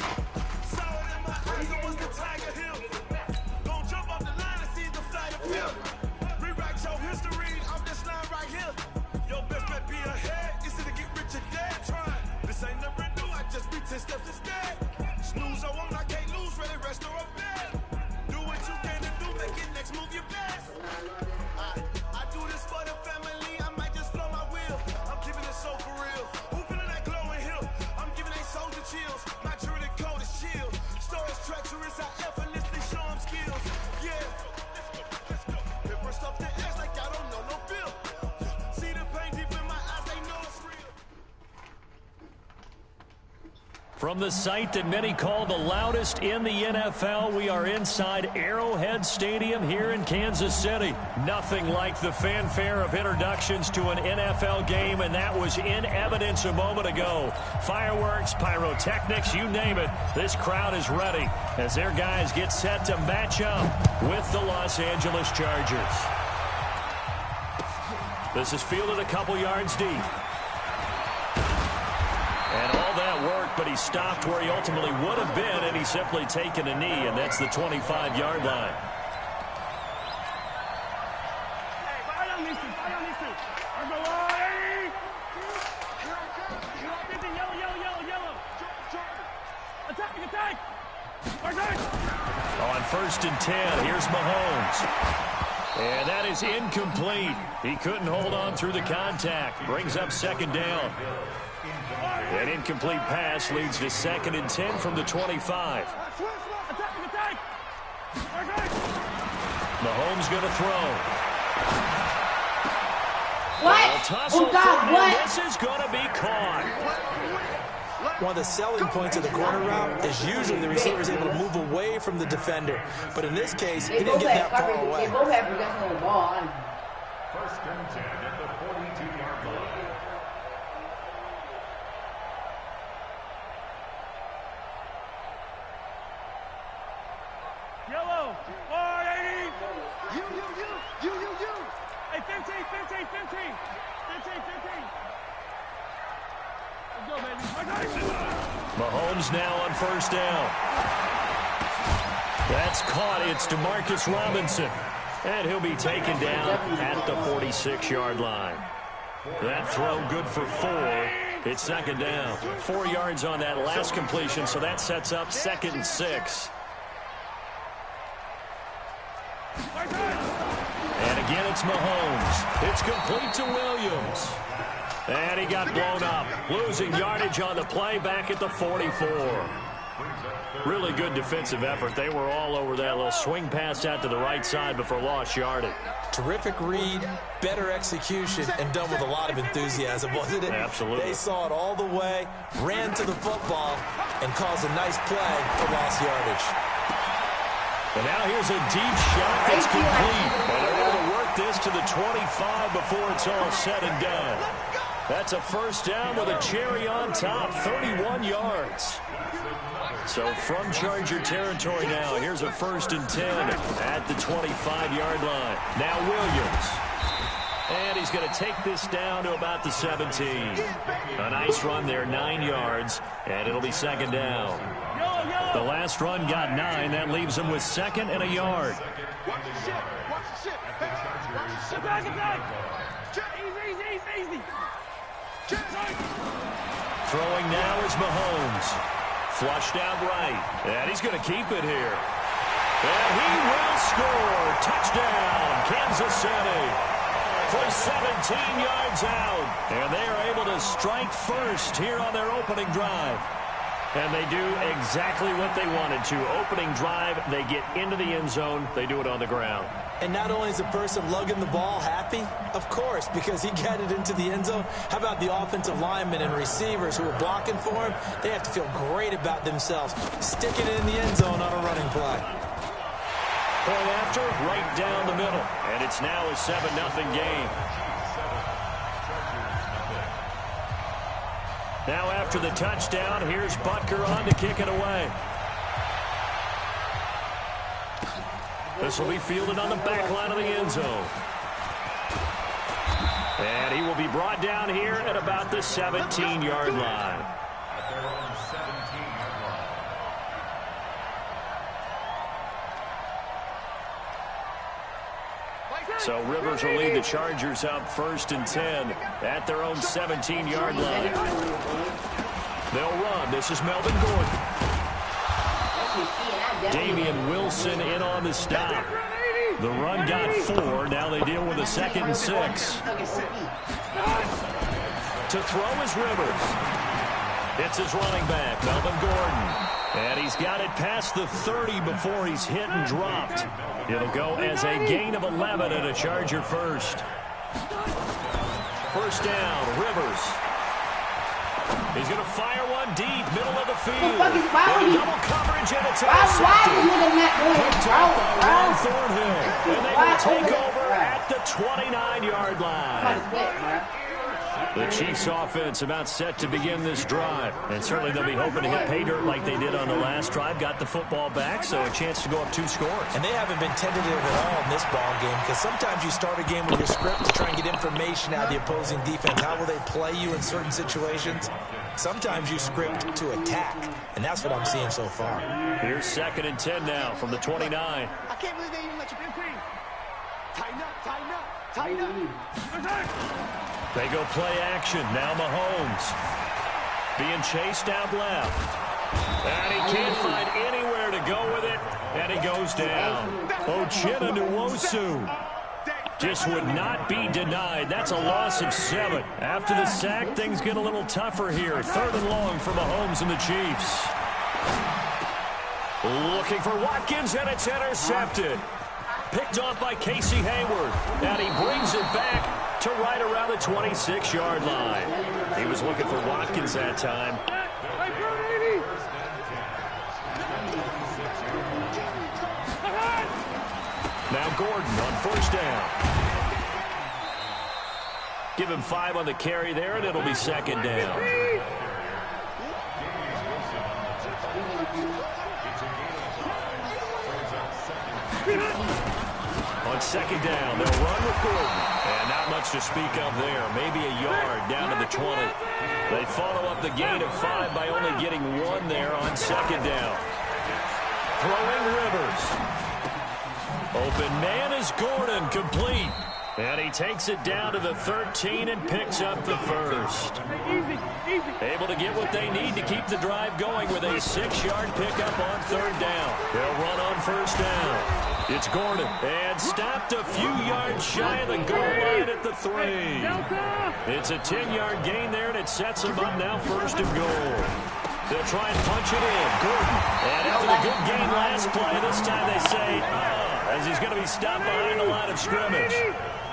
Saw it in my eyes, it was the Tiger Hill. Don't jump off the line and see the flight of film. Rewrite your history, I'm this line right here. Your best bet be ahead, easy to get rich or dead trying. This ain't never new, I just be 10 steps instead. Snooze or won't, I can't lose, ready, rest or a bed. Do what you can to do, make it next move your best. I do this for the family, I might just blow my wheel. I'm keeping it so for real. Who From the site that many call the loudest in the NFL, we are inside Arrowhead Stadium here in Kansas City. Nothing like the fanfare of introductions to an NFL game, and that was in evidence a moment ago. Fireworks, pyrotechnics, you name it. This crowd is ready as their guys get set to match up with the Los Angeles Chargers. This is fielded a couple yards deep. And all that worked, but he stopped where he ultimately would have been, and he's simply taken a knee, and that's the 25-yard line. On 1st and 10, here's Mahomes. And that is incomplete. He couldn't hold on through the contact. Brings up 2nd down. An incomplete pass leads to 2nd and 10 from the 25. Mahomes going to throw. What? Oh, God, what? This is going to be caught. One of the selling points of the corner route is usually the receiver is able to move away from the defender. But in this case, he didn't get that far away. They both have possession of the ball. 1st and 10 at the 42-yard line. Yellow, 480. You. Hey, 15. Let's go, baby. Mahomes now on 1st down. That's caught. It's DeMarcus Robinson. And he'll be taken down at the 46-yard line. That throw good for 4. It's 2nd down. 4 yards on that last completion, so that sets up 2nd and 6. And again, it's Mahomes. It's complete to Williams. And he got blown up. Losing yardage on the play back at the 44. Really good defensive effort. They were all over that little swing pass out to the right side before lost yardage. Terrific read, better execution, and done with a lot of enthusiasm, wasn't it? Absolutely. They saw it all the way, ran to the football, and caused a nice play for lost yardage. And now here's a deep shot that's complete. And they're able to work this to the 25 before it's all said and done. That's a 1st down with a cherry on top, 31 yards. So from Charger territory now, here's a 1st and 10 at the 25-yard line. Now Williams. And he's going to take this down to about the 17. A nice run there, 9 yards, and it'll be 2nd down. The last run got 9. That leaves him with 2nd and a yard. Watch the shit. Easy. Throwing now is Mahomes. Flushed out right. And he's going to keep it here. And he will score. Touchdown, Kansas City. For 17 yards out. And they are able to strike first here on their opening drive. And they do exactly what they wanted to. Opening drive, they get into the end zone. They do it on the ground. And not only is the person lugging the ball happy, of course, because he got it into the end zone. How about the offensive linemen and receivers who are blocking for him? They have to feel great about themselves, sticking it in the end zone on a running play. Point after, right down the middle. And it's now a 7-0 game. Now after the touchdown, here's Butker on to kick it away. This will be fielded on the back line of the end zone. And he will be brought down here at about the 17-yard line. So Rivers will lead the Chargers up 1st and 10 at their own 17-yard line. They'll run. This is Melvin Gordon. Damian Wilson in on the stop. The run got 4. Now they deal with a 2nd and 6. To throw is Rivers. It's his running back, Melvin Gordon. And he's got it past the 30 before he's hit and dropped. It'll go as a gain of 11 and a Charger first. 1st down, Rivers. He's going to fire one deep, middle of the field. Why Double coverage, and it's is intercepted. nigga not doing it, Picked bro? up by Ron Thornhill. And they will take Why? over at the 29-yard line. The Chiefs offense about set to begin this drive. And certainly they'll be hoping to hit pay dirt like they did on the last drive. Got the football back, so a chance to go up 2 scores. And they haven't been tentative at all in this ball game, because sometimes you start a game with your script to try and get information out of the opposing defense. How will they play you in certain situations? Sometimes you script to attack, and that's what I'm seeing so far. Here's 2nd and 10 now from the 29. I can't believe they even let you tighten up, tighten up, tighten up. They go play action. Now Mahomes being chased out left. And he can't find anywhere to go with it. And he goes down. Uchenna Nwosu just would not be denied. That's a loss of 7. After the sack, things get a little tougher here. 3rd and long for Mahomes and the Chiefs. Looking for Watkins, and it's intercepted. Picked off by Casey Hayward. And he brings it back to right around the 26-yard line. He was looking for Watkins that time. Now Gordon on 1st down. Give him 5 on the carry there, and it'll be 2nd down. On 2nd down, they'll run with Gordon. And not much to speak of there. Maybe a yard down to the 20. They follow up the gain of 5 by only getting 1 there on 2nd down. Throwing Rivers. Open man is Gordon, complete. And he takes it down to the 13 and picks up the 1st. Able to get what they need to keep the drive going with a 6-yard pickup on 3rd down. They'll run on 1st down. It's Gordon, and stopped a few yards shy of the goal line at the 3. It's a 10-yard gain there, and it sets them up now 1st and goal. They'll try and punch it in. Gordon, and after the good gain last play, this time they say, as he's going to be stopped behind the line of scrimmage.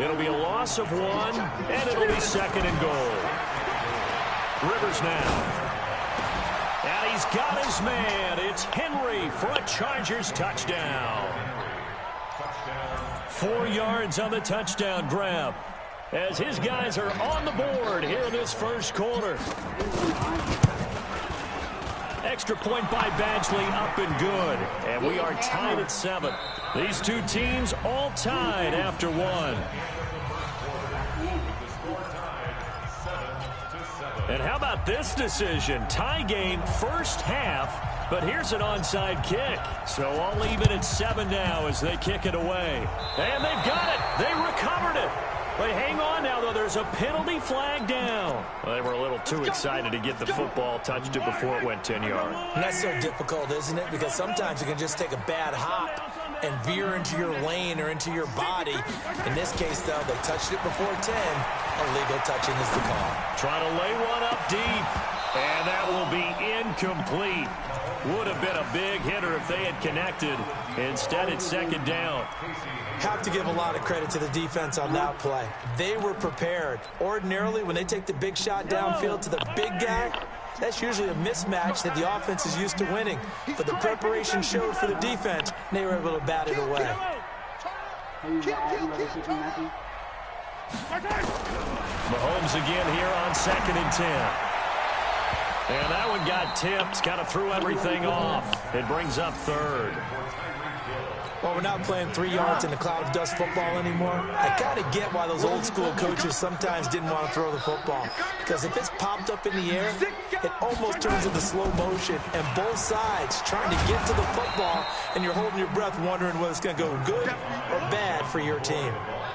It'll be a loss of 1, and it'll be 2nd and goal. Rivers now. And he's got his man. It's Henry for a Chargers touchdown. 4 yards on the touchdown grab, as his guys are on the board here in this 1st quarter. Extra point by Badgley, up and good. And we are tied at 7. These 2 teams all tied after 1. And how about this decision? Tie game, 1st half, but here's an onside kick. So I'll leave it at 7 now as they kick it away. And they've got it. They recovered it. They hang on now, though. There's a penalty flag down. Well, they were a little too excited to get the football, touched it before it went 10 yards. And that's so difficult, isn't it? Because sometimes you can just take a bad hop and veer into your lane or into your body. In this case, though, they touched it before 10. Illegal touching is the call. Trying to lay one up deep, and that will be incomplete. Would have been a big hitter if they had connected. Instead, it's 2nd down. Have to give a lot of credit to the defense on that play. They were prepared. Ordinarily, when they take the big shot downfield to the big guy, that's usually a mismatch that the offense is used to winning. But the preparation showed for the defense, and they were able to bat it away. Mahomes again here on 2nd and 10. And that one got tipped, kind of threw everything off. It brings up 3rd. Well, we're not playing 3 yards in the cloud of dust football anymore. I kind of get why those old school coaches sometimes didn't want to throw the football. Because if it's popped up in the air, it almost turns into slow motion. And both sides trying to get to the football, and you're holding your breath wondering whether it's going to go good or bad for your team.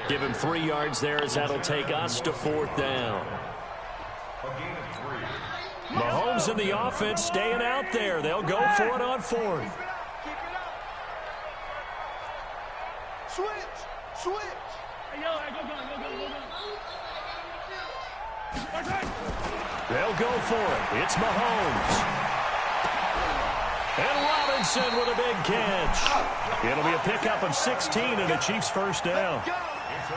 Give him 3 yards there, as that'll take us to 4th down. Mahomes and the offense staying out there. They'll go for it on 4th. Switch. Hey, yo, go. They'll go for it. It's Mahomes. And Robinson with a big catch. It'll be a pickup of 16 and the Chiefs' 1st down.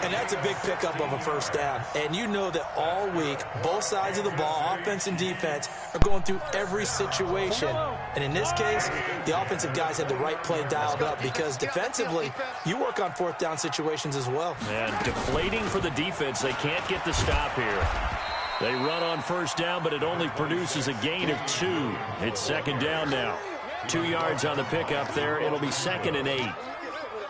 And that's a big pickup of a first down. And you know that all week, both sides of the ball, offense and defense, are going through every situation. And in this case, the offensive guys had the right play dialed up because defensively, you work on fourth down situations as well. And deflating for the defense. They can't get the stop here. They run on first down, but it only produces a gain of 2. It's second down now. 2 yards on the pickup there. It'll be 2nd and 8.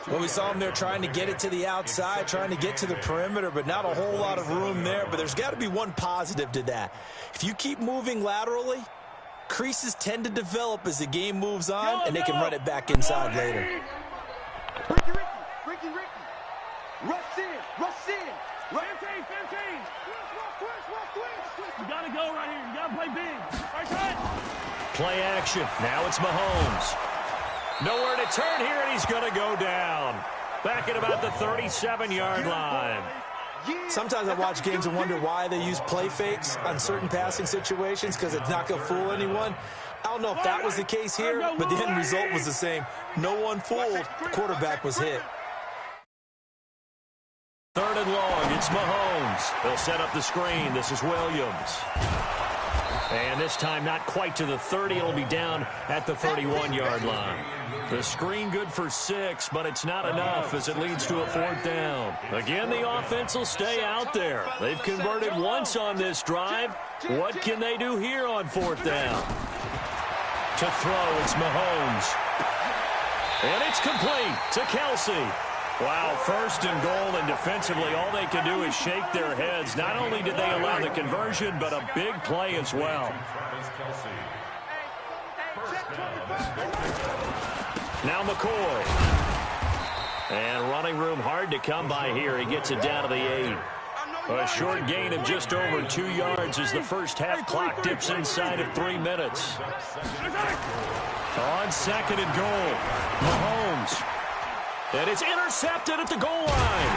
Well, we saw them there trying to get it to the outside, trying to get to the perimeter, but not a whole lot of room there. But there's got to be one positive to that. If you keep moving laterally, creases tend to develop as the game moves on, and they can run it back inside later. Ricky. Rush in. 15. You got to go right here. You got to play big. Right side. Play action. Now it's Mahomes. Nowhere to turn here, and he's going to go down. Back at about the 37-yard line. Sometimes I watch games and wonder why they use play fakes on certain passing situations because it's not going to fool anyone. I don't know if that was the case here, but the end result was the same. No one fooled. The quarterback was hit. 3rd and long. It's Mahomes. They'll set up the screen. This is Williams. And this time not quite to the 30. It'll be down at the 31-yard line. The screen good for 6, but it's not enough as it leads to a 4th down. Again, the offense will stay out there. They've converted once on this drive. What can they do here on 4th down? To throw, it's Mahomes. And it's complete to Kelsey. Wow, 1st and goal, and defensively all they can do is shake their heads. Not only did they allow the conversion, but a big play as well. Now McCoy. And running room hard to come by here. He gets it down to the 8. A short gain of just over 2 yards as the first half clock dips inside of 3 minutes. On 2nd and goal, Mahomes. And it's intercepted at the goal line.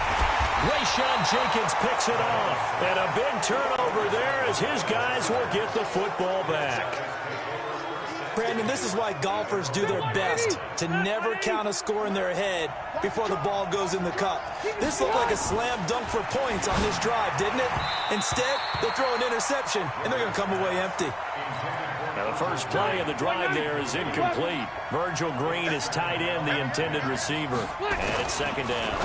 Rayshon Jenkins picks it off. And a big turnover there as his guys will get the football back. Brandon, this is why golfers do their best to never count a score in their head before the ball goes in the cup. This looked like a slam dunk for points on this drive, didn't it? Instead, they throw an interception, and they're going to come away empty. Now the first play of the drive there is incomplete. Virgil Green is tied in the intended receiver. And it's 2nd down.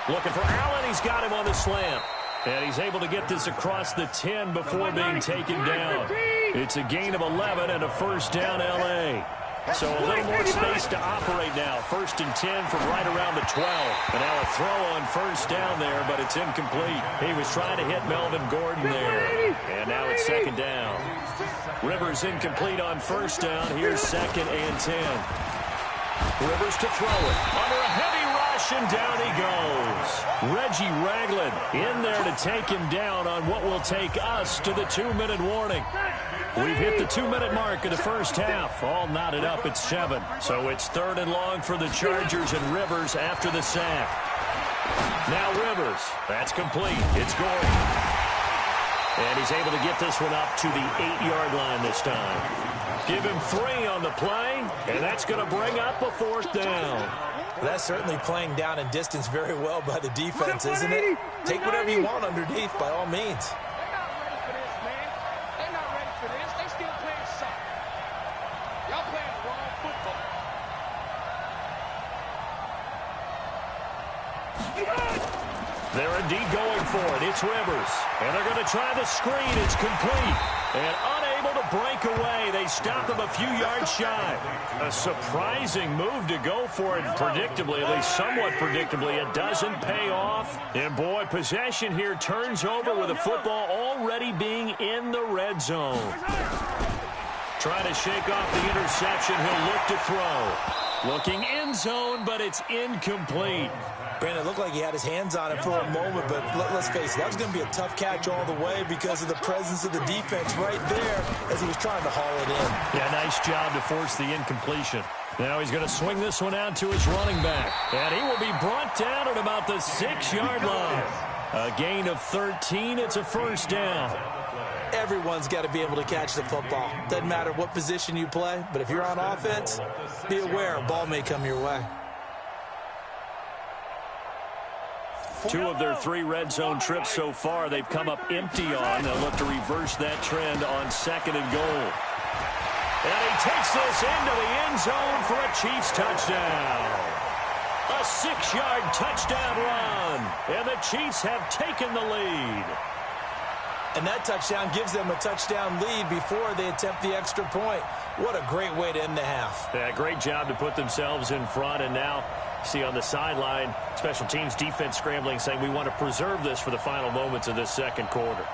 Looking for Allen. He's got him on the slant. And he's able to get this across the 10 before being taken down. It's a gain of 11 and a 1st down L.A. So a little more space to operate now. 1st and 10 from right around the 12. And now a throw on 1st down there, but it's incomplete. He was trying to hit Melvin Gordon there. And now it's 2nd down. Rivers incomplete on 1st down. Here's 2nd and 10. Rivers to throw it. Under a heavy rush, and down he goes. Reggie Ragland in there to take him down on what will take us to the 2-minute warning. We've hit the 2-minute mark of the first half. All knotted up at 7. So it's 3rd and long for the Chargers, and Rivers after the sack. Now Rivers. That's complete. It's Gordon. And he's able to get this one up to the 8-yard line this time. Give him 3 on the play, and that's going to bring up a 4th down. That's certainly playing down in distance very well by the defense, isn't it? Take whatever you want underneath by all means. They're indeed going for it. It's Rivers. And they're going to try the screen. It's complete. And unable to break away. They stop him a few yards shy. A surprising move to go for it. Predictably, at least somewhat predictably, it doesn't pay off. And boy, possession here turns over with the football already being in the red zone. Trying to shake off the interception. He'll look to throw. Looking end zone, but it's incomplete. Brandon, it looked like he had his hands on it for a moment, but let's face it, that was going to be a tough catch all the way because of the presence of the defense right there as he was trying to haul it in. Yeah, nice job to force the incompletion. Now he's going to swing this one out to his running back. And he will be brought down at about the 6-yard line. A gain of 13. It's a 1st down. Everyone's got to be able to catch the football. Doesn't matter what position you play, but if you're on offense, be aware a ball may come your way. 2 of their 3 red zone trips so far, they've come up empty on. They'll look to reverse that trend on 2nd and goal. And he takes this into the end zone for a Chiefs touchdown. A 6-yard touchdown run. And the Chiefs have taken the lead. And that touchdown gives them a touchdown lead before they attempt the extra point. What a great way to end the half. Yeah, great job to put themselves in front. And now, see on the sideline, special teams defense scrambling, saying we want to preserve this for the final moments of this second quarter.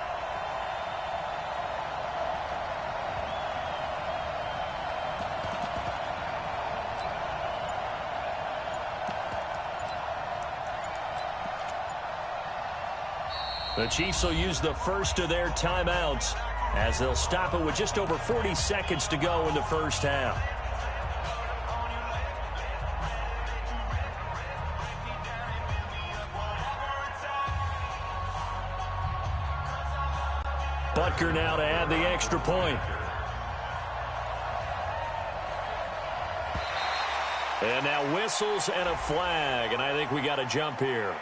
The Chiefs will use the first of their timeouts as they'll stop it with just over 40 seconds to go in the first half. Butker now to add the extra point. And now whistles and a flag, and I think we got a jump here.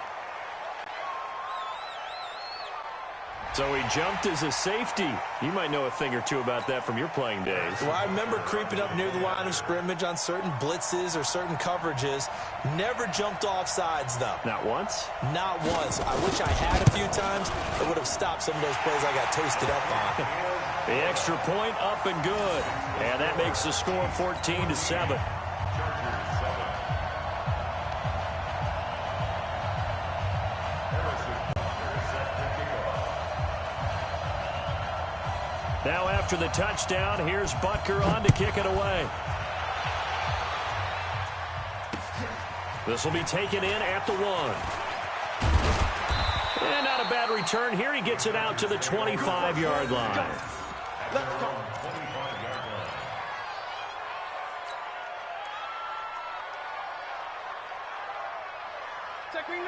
So he jumped as a safety. You might know a thing or two about that from your playing days. Well, I remember creeping up near the line of scrimmage on certain blitzes or certain coverages. Never jumped off sides, though. Not once? Not once. I wish I had a few times. It would have stopped some of those plays I got toasted up on. The extra point up and good. And that makes the score 14-7. Now after the touchdown, here's Butker on to kick it away. This will be taken in at the 1. And not a bad return here. He gets it out to the 25-yard line. Let's go.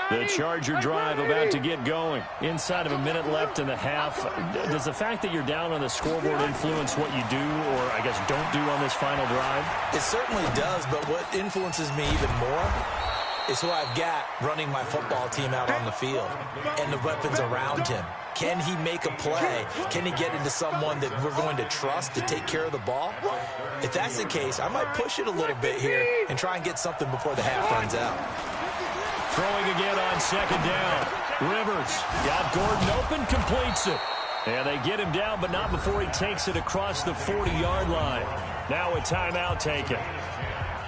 The Charger drive about to get going. Inside of a minute left in the half. Does the fact that you're down on the scoreboard influence what you do, or I guess don't do on this final drive? It certainly does, but what influences me even more is who I've got running my football team out on the field and the weapons around him. Can he make a play? Can he get into someone that we're going to trust to take care of the ball? If that's the case, I might push it a little bit here and try and get something before the half runs out. Throwing again on 2nd down. Rivers got Gordon open, completes it. And they get him down, but not before he takes it across the 40-yard line. Now a timeout taken.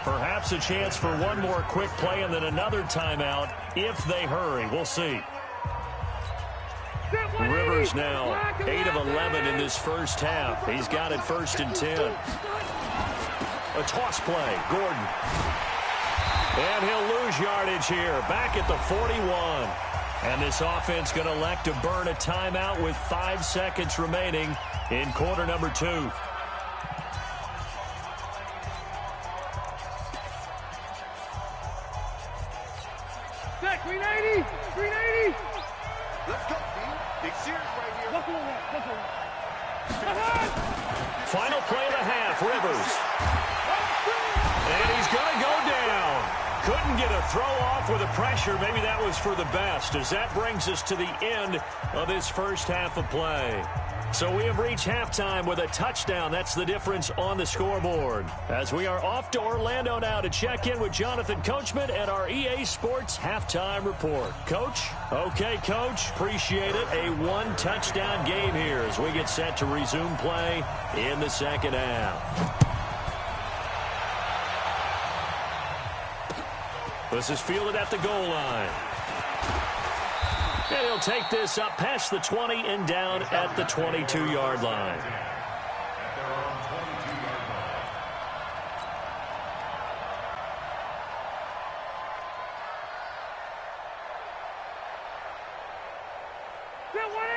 Perhaps a chance for one more quick play and then another timeout if they hurry. We'll see. Rivers now 8 of 11 in this first half. He's got it 1st and 10. A toss play. Gordon. And he'll lose yardage here. Back at the 41. And this offense going to elect to burn a timeout with 5 seconds remaining in quarter number 2. Jack, 380! 380! Let's go, team. Big series right here. Let's go. Final play of the half, Rivers. And he's going to go down. Couldn't get a throw off with the pressure. Maybe that was for the best, as that brings us to the end of this first half of play. So we have reached halftime with a touchdown. That's the difference on the scoreboard. As we are off to Orlando now to check in with Jonathan Coachman and our EA Sports Halftime Report. Coach? Okay, Coach. Appreciate it. A 1-touchdown game here as we get set to resume play in the second half. This is fielded at the goal line. And he'll take this up past the 20 and down at the 22-yard line.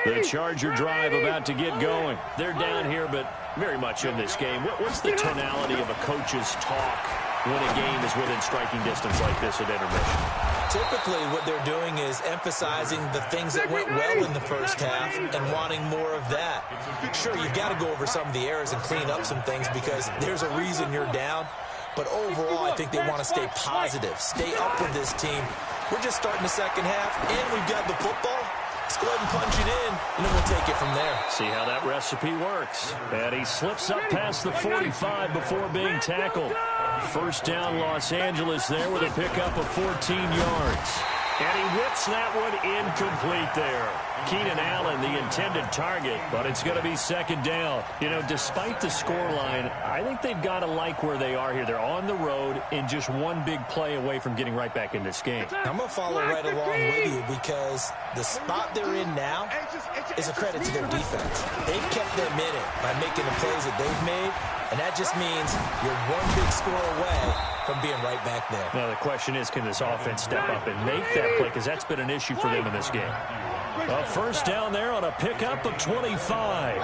The Charger drive about to get going. They're down here, but very much in this game. What's the tonality of a coach's talk when a game is within striking distance like this at intermission? Typically, what they're doing is emphasizing the things that went well in the first half and wanting more of that. Sure, you've got to go over some of the errors and clean up some things because there's a reason you're down. But overall, I think they want to stay positive, stay up with this team, We're just starting the second half, and we've got the football. Let's go ahead and punch it in, and then we'll take it from there. See how that recipe works. And he slips up past the 45 before being tackled. First down, Los Angeles there with a pickup of 14 yards. And he whips that one incomplete there. Keenan Allen, the intended target, but it's going to be second down. You know, despite the scoreline, I think they've got to like where they are here. They're on the road and just one big play away from getting right back in this game. I'm going to follow right along with you because the spot they're in now is a credit to their defense. They've kept them in it by making the plays that they've made, and that just means you're one big score away from being right back there. Now, the question is, can this offense step up and make that play? Because that's been an issue for them in this game. A first down there on a pickup of 25.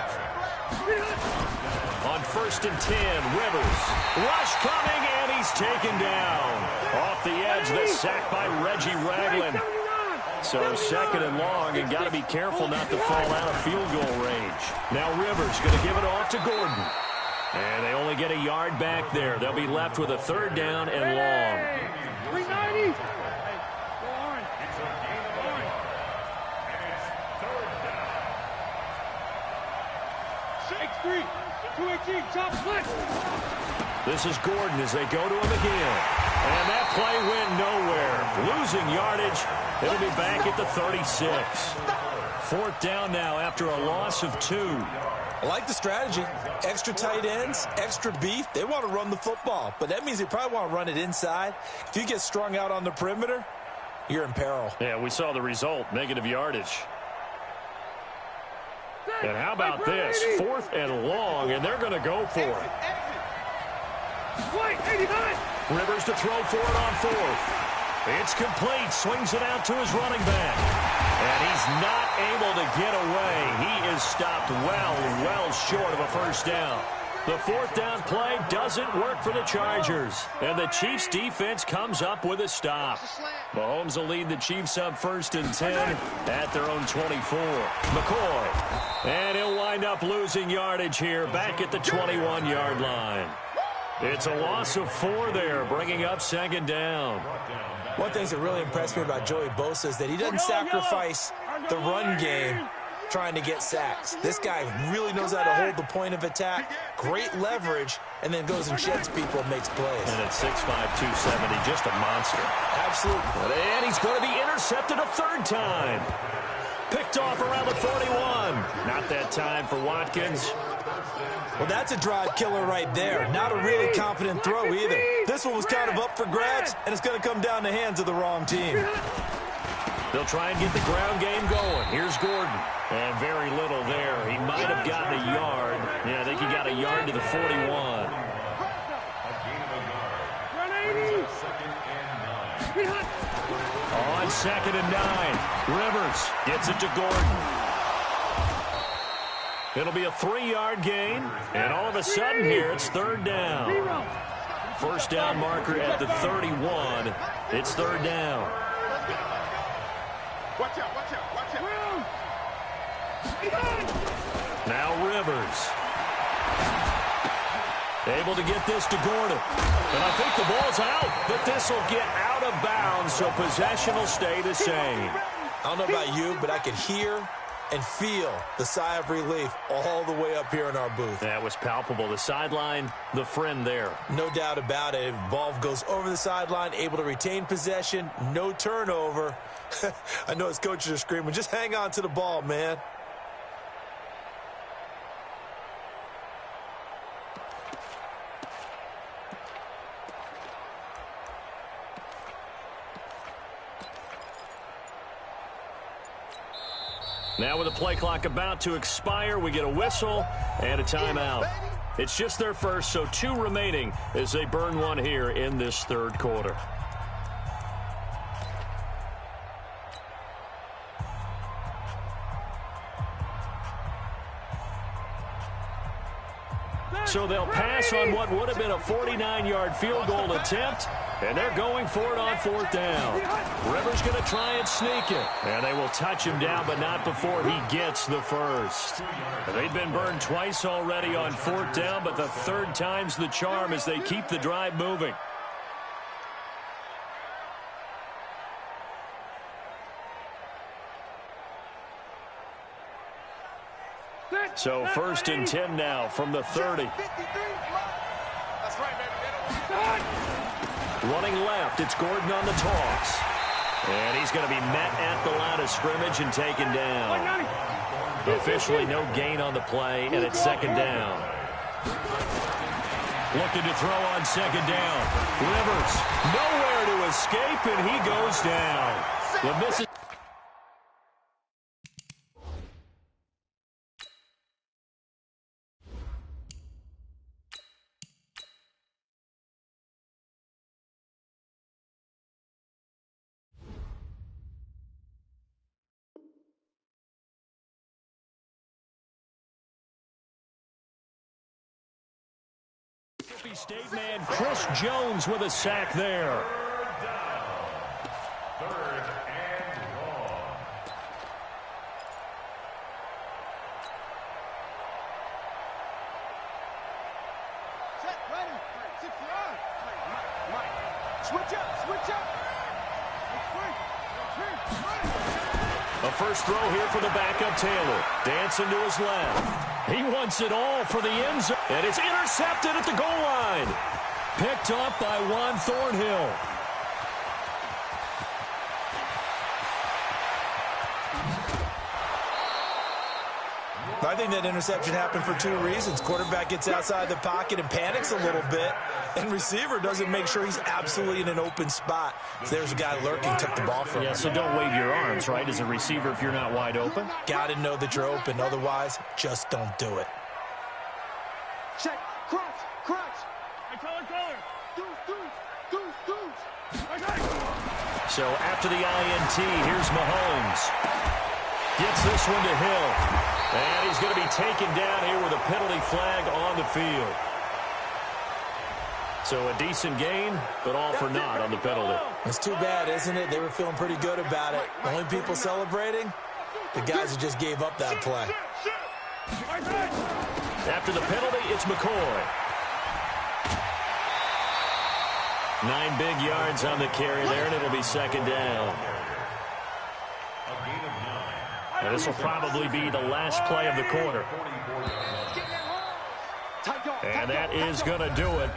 On 1st and 10, Rivers. Rush coming, and he's taken down. Off the edge, the sack by Reggie Ragland. So second and long, and got to be careful not to fall out of field goal range. Now Rivers going to give it off to Gordon. And they only get a yard back there. They'll be left with a third down and long. 390. 6-3. 218. Top split. This is Gordon as they go to him again. And that play went nowhere. Losing yardage. It'll be back at the 36. Fourth down now after a loss of 2. I like the strategy. Extra tight ends, extra beef. They want to run the football, but that means they probably want to run it inside. If you get strung out on the perimeter, you're in peril. Yeah, we saw the result, negative yardage. And how about this? 4th and long, and they're going to go for it. Rivers to throw for it on 4th. It's complete. Swings it out to his running back. And he's not able to get away. He is stopped well short of a first down. The fourth down play doesn't work for the Chargers. And the Chiefs defense comes up with a stop. Mahomes will lead the Chiefs up 1st and 10 at their own 24. McCoy. And he'll wind up losing yardage here back at the 21-yard line. It's a loss of 4 there, bringing up 2nd down. One thing that really impressed me about Joey Bosa is that he doesn't sacrifice the run game trying to get sacks. This guy really knows how to hold the point of attack, great leverage, and then goes and sheds people and makes plays. And at 6'5", 270, just a monster. Absolutely. And he's going to be intercepted a 3rd time. Picked off around the 41. Not that time for Watkins. Well, that's a drive killer right there. Not a really confident throw either. This one was kind of up for grabs, and it's going to come down the hands of the wrong team. They'll try and get the ground game going. Here's Gordon. And very little there. He might have gotten a yard. Yeah, I think he got a yard to the 41. On 2nd and 9. Rivers gets it to Gordon. It'll be a 3-yard gain, and all of a sudden here, it's 3rd down. First down marker at the 31. It's 3rd down. Watch out, watch out, watch out. Now Rivers. Able to get this to Gordon. And I think the ball's out, but this will get out of bounds, so possession will stay the same. I don't know about you, but I could hear and feel the sigh of relief all the way up here in our booth. That was palpable. The sideline, the friend there. No doubt about it. Ball goes over the sideline, able to retain possession, no turnover. I know his coaches are screaming, just hang on to the ball, man. Now with the play clock about to expire, we get a whistle and a timeout. It's just their first, so 2 remaining as they burn one here in this 3rd quarter. So they'll pass on what would have been a 49-yard field goal attempt, and they're going for it on 4th down. Rivers going to try and sneak it, and they will touch him down, but not before he gets the first. They've been burned twice already on 4th down, but the 3rd time's the charm as they keep the drive moving. So 1st and 10 now from the 30. That's right, baby. Running left, it's Gordon on the toss. And he's going to be met at the line of scrimmage and taken down. Officially no gain on the play, and it's 2nd down. Looking to throw on 2nd down. Rivers, nowhere to escape, and he goes down. The misses. Mississippi State man Chris Jones with a sack there. 3rd and long. Set, ready. 6 yards. Mike. Switch up. A first throw here for the backup Taylor. Dancing to his left. He wants it all for the end zone. And it's intercepted at the goal line. Picked up by Juan Thornhill. I think that interception happened for 2 reasons. Quarterback gets outside the pocket and panics a little bit, and receiver doesn't make sure he's absolutely in an open spot. So there's a guy lurking, took the ball from him. Yeah, so don't wave your arms, right, as a receiver if you're not wide open. Got to know that you're open. Otherwise, just don't do it. Check. Crunch. Hey, color. Deuce. So after the INT, here's Mahomes. Gets this one to Hill. And he's going to be taken down here with a penalty flag on the field. So a decent gain, but all for naught on the penalty. It's too bad, isn't it? They were feeling pretty good about it. The only people celebrating, the guys who just gave up that play. After the penalty, it's McCoy. 9 big yards on the carry there, and it'll be 2nd down. And this will probably be the last play of the quarter. And that is going to do it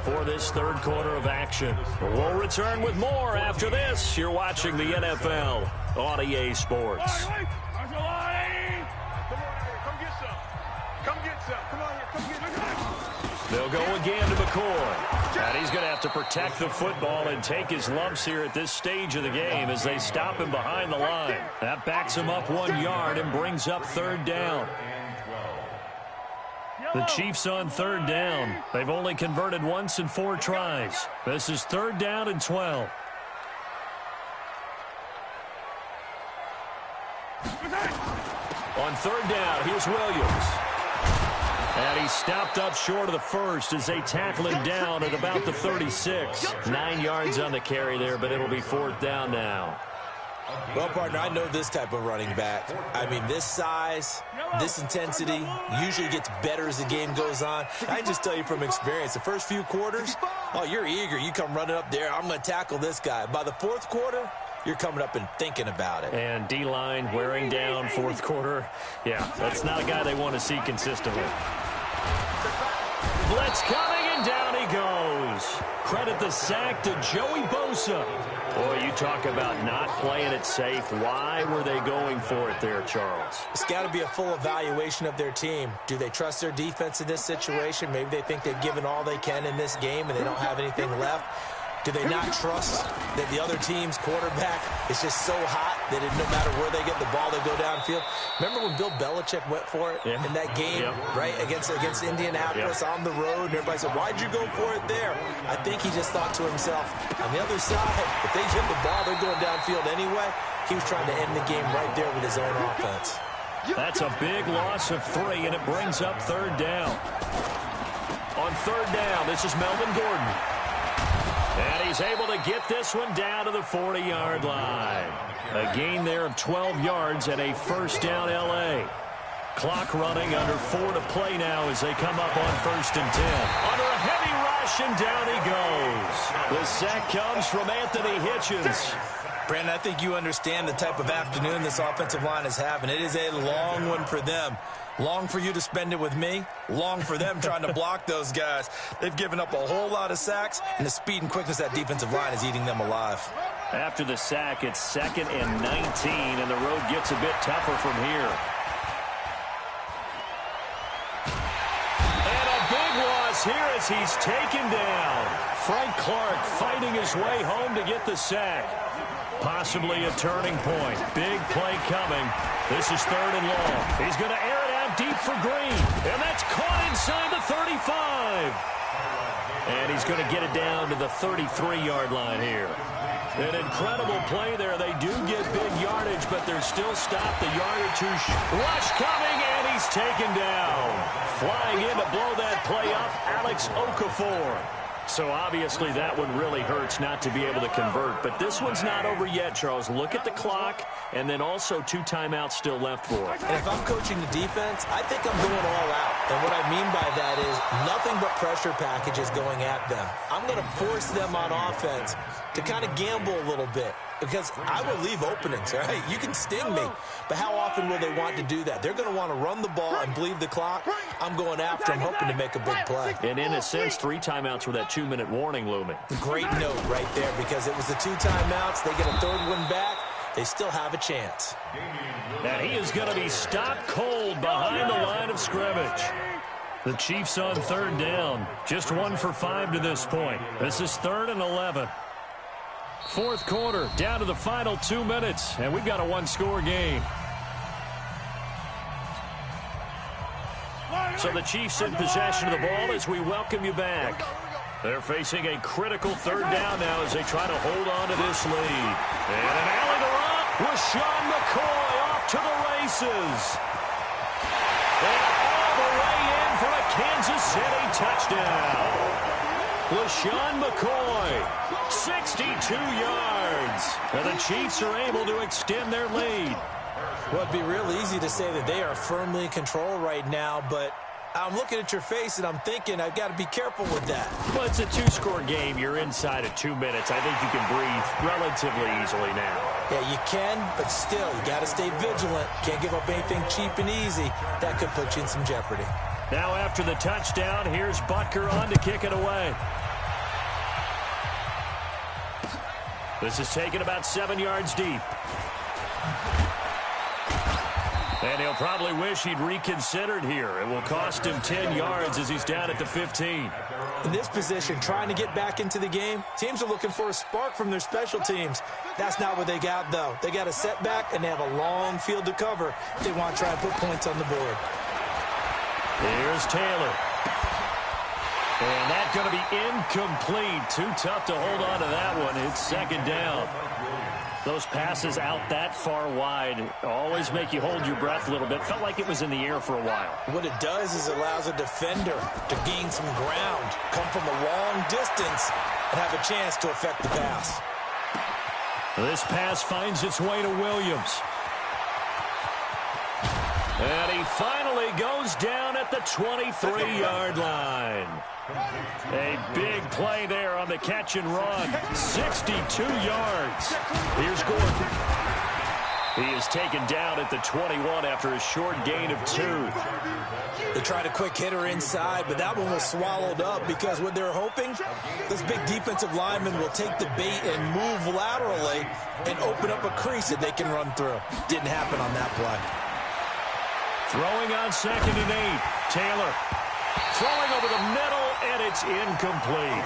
for this 3rd quarter of action. We'll return with more after this. You're watching the NFL on EA Sports. Come get some. Come on here. Come get some. They'll go again to McCoy. And he's going to have to protect the football and take his lumps here at this stage of the game as they stop him behind the line. That backs him up 1 yard and brings up 3rd down. The Chiefs on 3rd down. They've only converted once in 4 tries. This is 3rd down and 12. On 3rd down, here's Williams. And he's stopped up short of the first as they tackle him down at about the 36. 9 yards on the carry there, but it'll be 4th down now. Well, partner, I know this type of running back. I mean, this size, this intensity usually gets better as the game goes on. I can just tell you from experience, the first few quarters, oh, you're eager. You come running up there, I'm going to tackle this guy. By the 4th quarter, you're coming up and thinking about it. And D-line wearing down 4th quarter. Yeah, that's not a guy they want to see consistently. Blitz coming, and down he goes. Credit the sack to Joey Bosa. Boy, you talk about not playing it safe. Why were they going for it there, Charles? It's got to be a full evaluation of their team. Do they trust their defense in this situation? Maybe they think they've given all they can in this game and they don't have anything left. Do they not trust that the other team's quarterback is just so hot that no matter where they get the ball, they go downfield? Remember when Bill Belichick went for it in that game, right, against Indianapolis on the road? And everybody said, why'd you go for it there? I think he just thought to himself, on the other side, if they get the ball, they're going downfield anyway. He was trying to end the game right there with his own offense. That's a big loss of 3, and it brings up 3rd down. On 3rd down, this is Melvin Gordon. And he's able to get this one down to the 40-yard line. A gain there of 12 yards and a 1st down L.A. Clock running, under 4 to play now as they come up on 1st and 10. Under a heavy rush, and down he goes. The sack comes from Anthony Hitchens. Brandon, I think you understand the type of afternoon this offensive line is having. It is a long one for them. Long for you to spend it with me. Long for them trying to block those guys. They've given up a whole lot of sacks, and the speed and quickness of that defensive line is eating them alive. After the sack, it's 2nd and 19, and the road gets a bit tougher from here. And a big loss here as he's taken down. Frank Clark fighting his way home to get the sack. Possibly a turning point. Big play coming. This is 3rd and long. He's going to air it out deep for Green. And that's caught inside the 35. And he's going to get it down to the 33-yard line here. An incredible play there. They do get big yardage, but they're still stopped. The yardage rush coming, and he's taken down. Flying in to blow that play up, Alex Okafor. So obviously that one really hurts not to be able to convert. But this one's not over yet, Charles. Look at the clock, and then also 2 timeouts still left for it. And if I'm coaching the defense, I think I'm going all out. And what I mean by that is nothing but pressure packages going at them. I'm going to force them on offense to kind of gamble a little bit, because I will leave openings, right? You can sting me, but how often will they want to do that? They're going to want to run the ball and bleed the clock. I'm going after them, hoping to make a big play. And in a sense, 3 timeouts with that 2-minute warning looming. Great note right there, because it was the 2 timeouts. They get a 3rd one back. They still have a chance. And he is going to be stopped cold behind the line of scrimmage. The Chiefs on 3rd down. Just 1 for 5 to this point. This is 3rd and 11. 4th quarter, down to the final 2 minutes, and we've got a 1-score game. So the Chiefs in possession of the ball as we welcome you back. They're facing a critical 3rd down now as they try to hold on to this lead. And an alley to Rock. Rashawn McCoy off to the races. And all the way in for a Kansas City touchdown. LaShawn McCoy, 62 yards. And the Chiefs are able to extend their lead. Well, it'd be real easy to say that they are firmly in control right now, but I'm looking at your face and I'm thinking I've got to be careful with that. Well, it's a 2-score game. You're inside of 2 minutes. I think you can breathe relatively easily now. Yeah, you can, but still, you got to stay vigilant. Can't give up anything cheap and easy. That could put you in some jeopardy. Now after the touchdown, here's Butker on to kick it away. This is taken about 7 yards deep. And he'll probably wish he'd reconsidered here. It will cost him 10 yards as he's down at the 15. In this position, trying to get back into the game, teams are looking for a spark from their special teams. That's not what they got, though. They got a setback, and they have a long field to cover if they want to try and put points on the board. Here's Taylor. And that's going to be incomplete. Too tough to hold on to that one. It's 2nd down. Those passes out that far wide always make you hold your breath a little bit. Felt like it was in the air for a while. What it does is allows a defender to gain some ground, come from a long distance, and have a chance to affect the pass. This pass finds its way to Williams. And he finally goes down at the 23-yard line. A big play there on the catch and run. 62 yards. Here's Gordon. He is taken down at the 21 after a short gain of 2. They tried a quick hitter inside, but that one was swallowed up because what they're hoping, this big defensive lineman will take the bait and move laterally and open up a crease that they can run through. Didn't happen on that play. Throwing on 2nd and 8. Taylor throwing over the middle, and it's incomplete.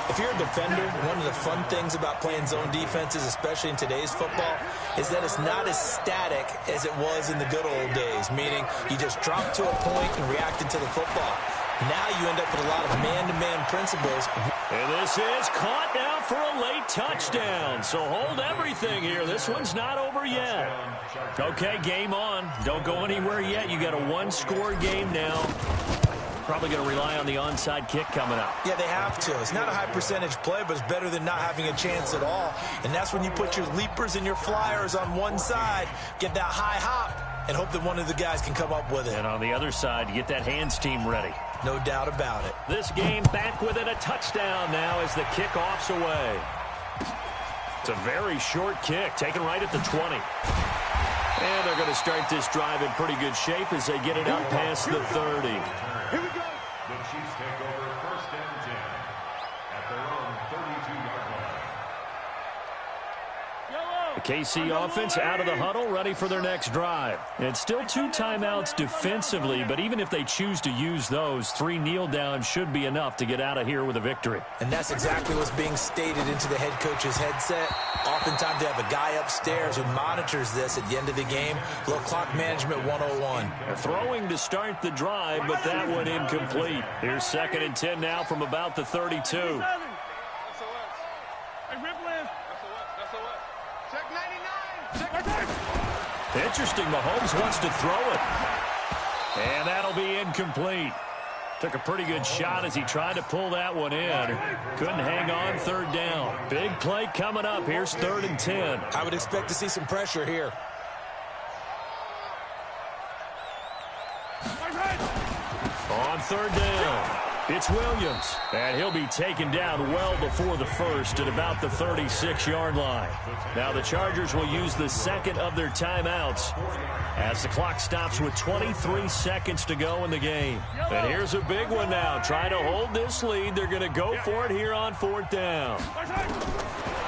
If you're a defender, one of the fun things about playing zone defenses, especially in today's football, is that it's not as static as it was in the good old days, meaning you just drop to a point and reacted to the football. Now you end up with a lot of man-to-man principles. And this is caught now for a late touchdown. So hold everything here. This one's not over yet. Okay, game on. Don't go anywhere yet. You got a 1-score game now. Probably going to rely on the onside kick coming up. Yeah, they have to. It's not a high percentage play, but it's better than not having a chance at all. And that's when you put your leapers and your flyers on one side, get that high hop, and hope that one of the guys can come up with it. And on the other side, you get that hands team ready. No doubt about it. This game back within a touchdown now as the kickoff's away. It's a very short kick, taken right at the 20. And they're going to start this drive in pretty good shape as they get it out past the 30. Here we go. The Chiefs take over first and 10 at their own 32-yard line. The KC offense out of the huddle, ready for their next drive. It's still 2 timeouts defensively, but even if they choose to use those, 3 kneel downs should be enough to get out of here with a victory. And that's exactly what's being stated into the head coach's headset. Oftentimes they have a guy upstairs who monitors this at the end of the game. A little clock management 101. They're throwing to start the drive, but that one incomplete. Here's 2nd and 10 now from about the 32. Interesting, Mahomes wants to throw it. And that'll be incomplete. Took a pretty good shot as he tried to pull that one in. Couldn't hang on 3rd down. Big play coming up. Here's 3rd and 10. I would expect to see some pressure here. On 3rd down, it's Williams. And he'll be taken down well before the first at about the 36-yard line. Now the Chargers will use the 2nd of their timeouts as the clock stops with 23 seconds to go in the game. And here's a big one now. Trying to hold this lead. They're going to go for it here on 4th down.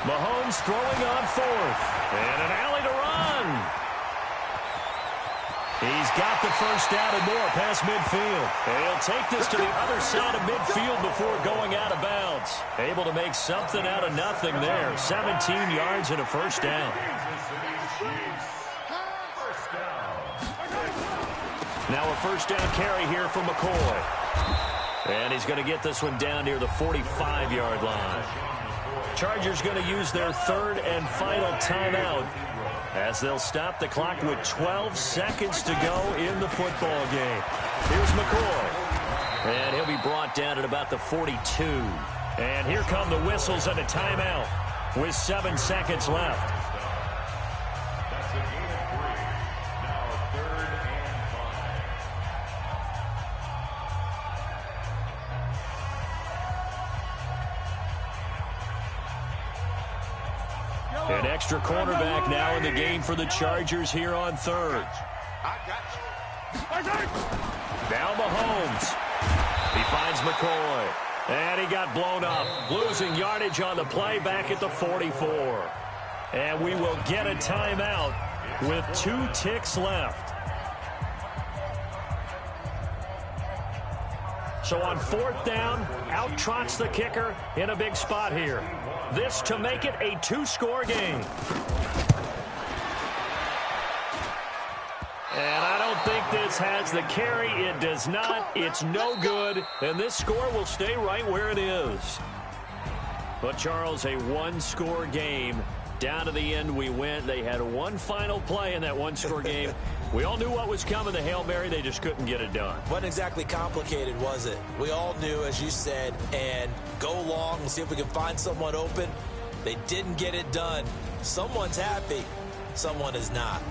Mahomes throwing on 4th. And an alley to run. He's got the first down and more past midfield. And he'll take this to the other side of midfield before going out of bounds. Able to make something out of nothing there. 17 yards and a first down. Now a first down carry here from McCoy. And he's going to get this one down near the 45-yard line. Chargers going to use their 3rd and final timeout as they'll stop the clock with 12 seconds to go in the football game. Here's McCoy. And he'll be brought down at about the 42. And here come the whistles and a timeout with 7 seconds left. That's a gain of 3. Now 3rd and 5. An extra cornerback now in the game for the Chargers here on 3rd. Now Mahomes. He finds McCoy. And he got blown up. Losing yardage on the play back at the 44. And we will get a timeout with 2 ticks left. So on 4th down, out trots the kicker in a big spot here. This to make it a 2-score game. And I don't think this has the carry. It does not. It's no good. And this score will stay right where it is. But, Charles, a 1-score game. Down to the end we went. They had one final play in that 1-score game. We all knew what was coming, the Hail Mary. They just couldn't get it done. Wasn't exactly complicated, was it? We all knew, as you said, and go long and see if we can find someone open. They didn't get it done. Someone's happy. Someone is not.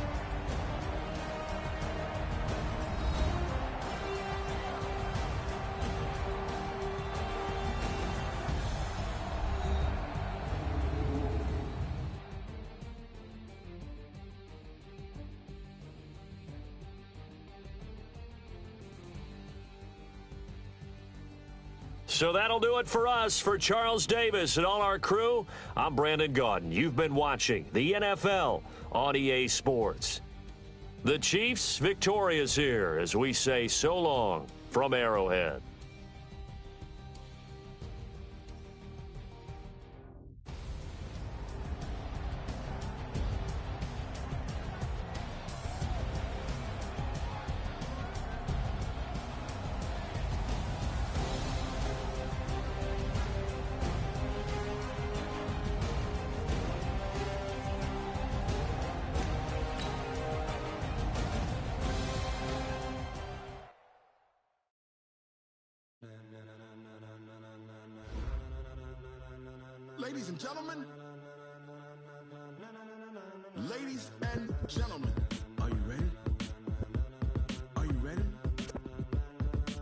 So that'll do it for us. For Charles Davis and all our crew, I'm Brandon Gaudin. You've been watching the NFL on EA Sports. The Chiefs victorious here as we say so long from Arrowhead. Ladies and gentlemen, are you ready? Are you ready?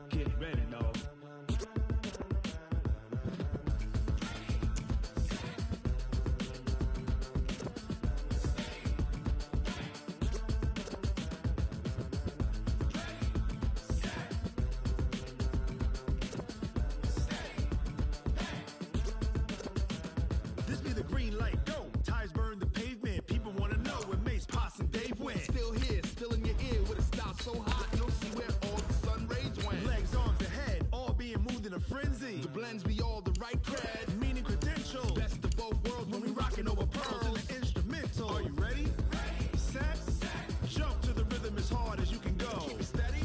Get ready, dog. green light, go. Tires burn the pavement. People want to know where Mace, Potts, and Dave went. Still here, still in your ear with a style so hot. No see where all the sun rays went. Legs, arms, and head, all being moved in a frenzy. The blends be all the right cred, meaning credentials. Best of both worlds when we rocking over pearls in the instrumental. Are you ready? Set. Jump to the rhythm as hard as you can go. Keep it steady.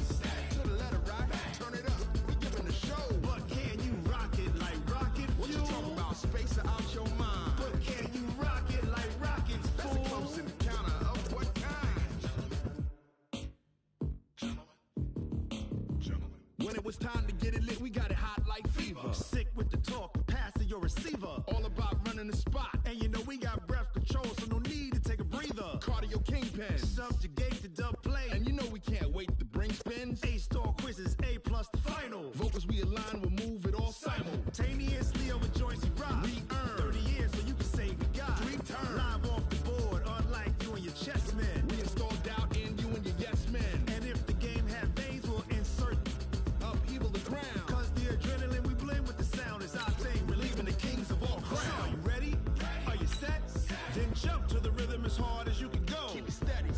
To the letter, right? Turn it up. We giving the show. But can you rock it like rocket fuel? What you talking about? Space out your mind. But can you rock it like rockets, fool? That's a close encounter of what kind? Gentlemen. When it was time to get it lit, we got it hot like fever. Sick with the talk, pass to your receiver. All about running the spot. And you know we got breath control, so no need to take a breather. Cardio kingpin, subjugate the dub play. And you know we can't wait to bring spins. A-star quizzes, A+ the final. Vocals we align, we'll move it all simultaneously over joints we rock. We earn 30 years, so you can say we got 3 turns. Live off the board, unlike you and your chess men. We install doubt in you and your yes men. And if the game had veins, we'll insert upheaval the ground. Cause the adrenaline we blend with the sound is our thing, relieving the kings of all crowns. So are you ready? Are you set? Then jump to the rhythm as hard as you can go. Keep it steady,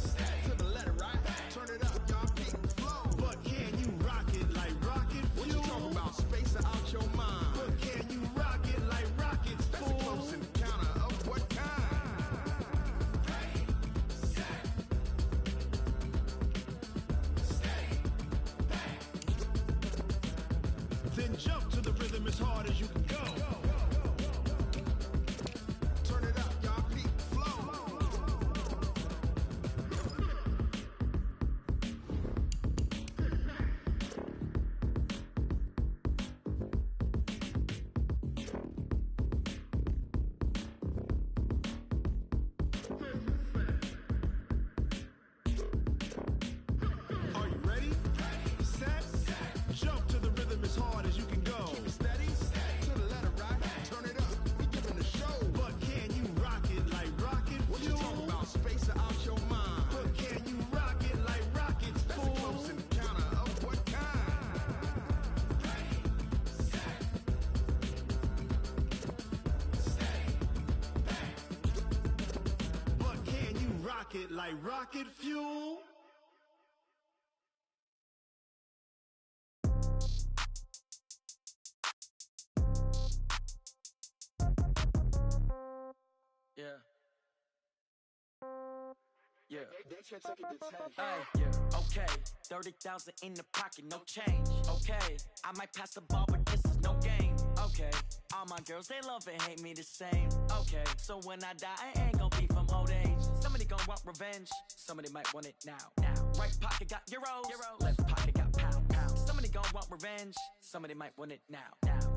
to the letter, right? Turn it up, y'all keep the flow. But can you rock it like rocket fuel? What you talking about? Space out your mind. But can you rock it like rockets, fool? That's a close encounter of what kind? Then jump to the rhythm as hard as you can go. Turn it up, y'all keep the flow. Are you ready? Set. Jump to the rhythm as hard as you can go. Keep it steady. To the letter, right? Turn it up. We giving the show. But can you rock it like rocket fuel? What you talking about? Space out your mind. But can you rock it like rockets, fool? That's a close encounter of what kind? But can you rock it like rocket fuel? Yeah. Yeah. Hey, yeah. Okay. 30,000 in the pocket, no change. Okay. I might pass the ball, but this is no game. Okay. All my girls, they love and hate me the same. Okay. So when I die, I ain't gonna be from old age. Somebody gonna want revenge. Somebody might want it now. Right pocket got euros. Left pocket got pounds. Somebody gonna want revenge. Somebody might want it now.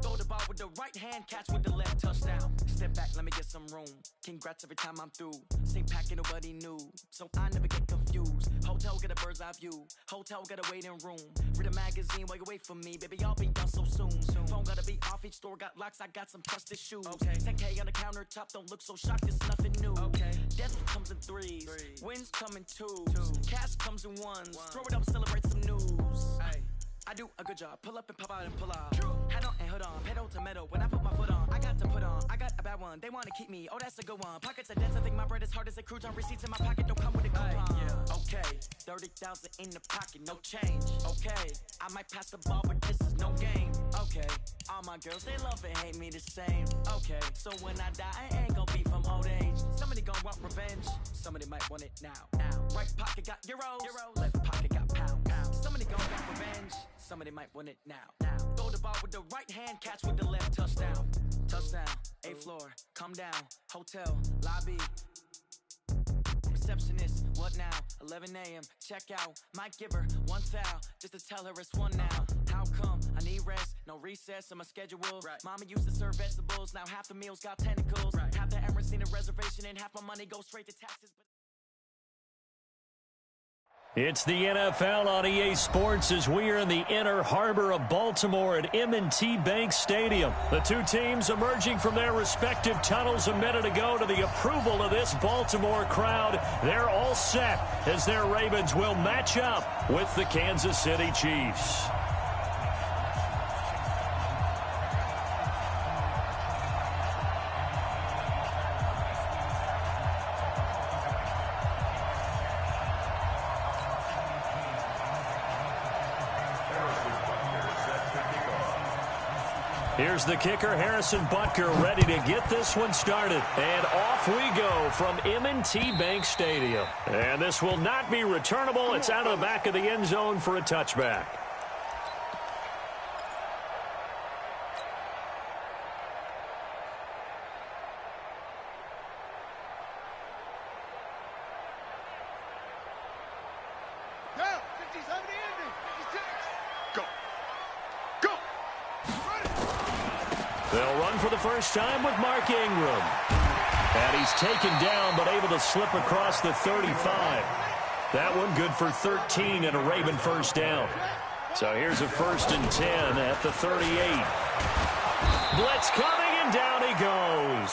Throw the ball with the right hand, catch with the left, touchdown. Step back, let me get some room. Congrats every time I'm through. Same packet, nobody knew, so I never get confused. Hotel get a bird's eye view. Hotel got a waiting room. Read a magazine while you wait for me, baby. I'll be done so soon. Phone gotta be off. Each store got locks. I got some trusted shoes. Okay. 10K on the countertop. Don't look so shocked. It's nothing new. Okay. Death comes in threes. Wins come in twos. Cash comes in ones. Throw it up, celebrate some news. Hey. I do a good job. Pull up and pop out and pull out. Head on and hood on. Pedal to metal. When I put my foot on, I got to put on. I got a bad one. They want to keep me. Oh, that's a good one. Pockets are dense. I think my bread is hard as a crouton. Receipts in my pocket don't come with a coupon. Yeah. Okay. 30,000 in the pocket. No change. Okay. I might pass the ball, but this is no game. Okay. All my girls, they love and hate me the same. Okay. So when I die, I ain't gonna be from old age. Somebody gonna want revenge. Somebody might want it now. Right pocket got euros. Left pocket got pounds. Somebody gonna want revenge. Somebody might want it now. Throw the ball with the right hand, catch with the left, touchdown. Touchdown, 8th floor, come down, hotel, lobby. Receptionist, what now? 11 a.m., check out. Might give her one foul, just to tell her it's one now. How come? I need rest, no recess in my schedule. Right. Mama used to serve vegetables, now half the meals got tentacles. Right. Half the Emirates need a reservation and half my money goes straight to taxes. It's the NFL on EA Sports as we are in the inner harbor of Baltimore at M&T Bank Stadium. The two teams emerging from their respective tunnels a minute ago to the approval of this Baltimore crowd. They're all set as their Ravens will match up with the Kansas City Chiefs. Here's the kicker, Harrison Butker, ready to get this one started. And off we go from M&T Bank Stadium. And this will not be returnable. It's out of the back of the end zone for a touchback. They'll run for the first time with Mark Ingram. And he's taken down, but able to slip across the 35. That one good for 13 and a Raven first down. So here's a 1st and 10 at the 38. Blitz coming, and down he goes.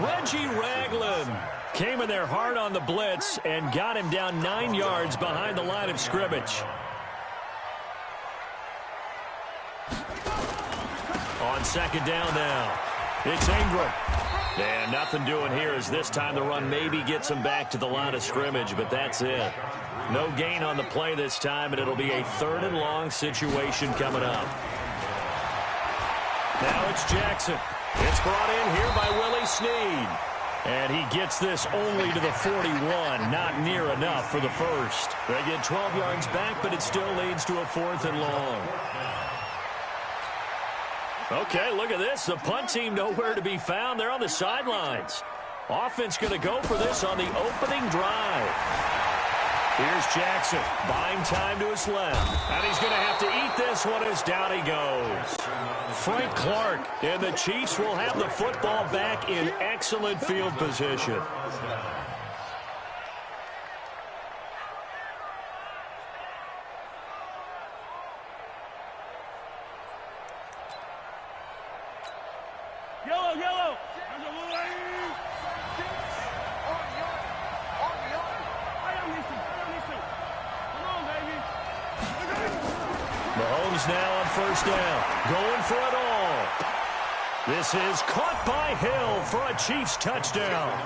Reggie Ragland came in there hard on the blitz and got him down 9 yards behind the line of scrimmage. On 2nd down now, it's Ingram. And nothing doing here as this time the run maybe gets him back to the line of scrimmage, but that's it. No gain on the play this time, and it'll be a 3rd and long situation coming up. Now it's Jackson. It's brought in here by Willie Snead. And he gets this only to the 41, not near enough for the first. They get 12 yards back, but it still leads to a 4th and long. Okay, look at this. The punt team nowhere to be found. They're on the sidelines. Offense going to go for this on the opening drive. Here's Jackson, buying time to his left. And he's going to have to eat this one as down he goes. Frank Clark, and the Chiefs will have the football back in excellent field position. Mahomes now on 1st down, going for it all. This is caught by Hill for a Chiefs touchdown.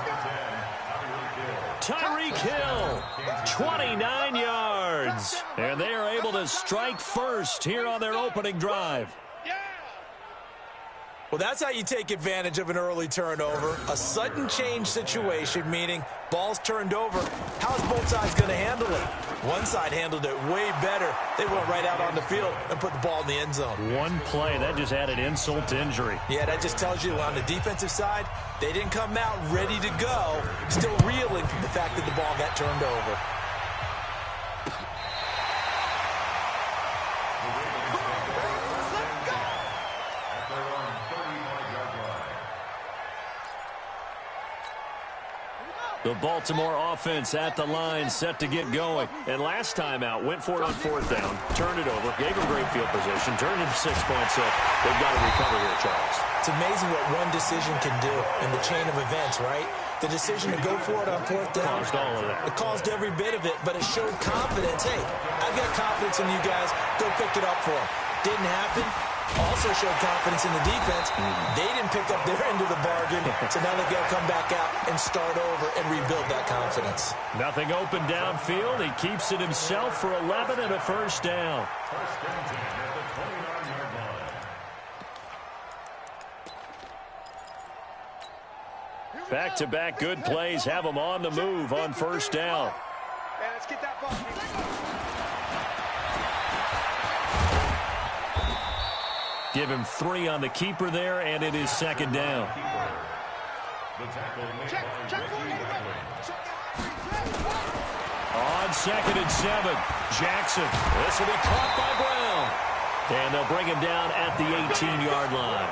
Tyreek Hill, 29 yards. And they are able to strike first here on their opening drive. Well, that's how you take advantage of an early turnover. A sudden change situation, meaning ball's turned over. How's both sides going to handle it? One side handled it way better. They went right out on the field and put the ball in the end zone. One play, that just added insult to injury. Yeah, that just tells you on the defensive side, they didn't come out ready to go, still reeling from the fact that the ball got turned over. The Baltimore offense at the line, set to get going. And last time out, went for it on 4th down, turned it over, gave him great field position, turned it to 6 points. So they've got to recover here, Charles. It's amazing what one decision can do in the chain of events, right? The decision to go for it on 4th down. Caused all of that. It caused every bit of it, but it showed confidence. Hey, I've got confidence in you guys. Go pick it up for them. Didn't happen. Also showed confidence in the defense. They didn't pick up their end of the bargain, so now they've got to come back out and start over and rebuild that confidence. Nothing open downfield. He keeps it himself for 11 and a 1st down. Back-to-back good plays have them on the move on 1st down. Hey, let's get that ball. Give him 3 on the keeper there, and it is 2nd down. On 2nd and 7, Jackson. This will be caught by Brown. And they'll bring him down at the 18-yard line.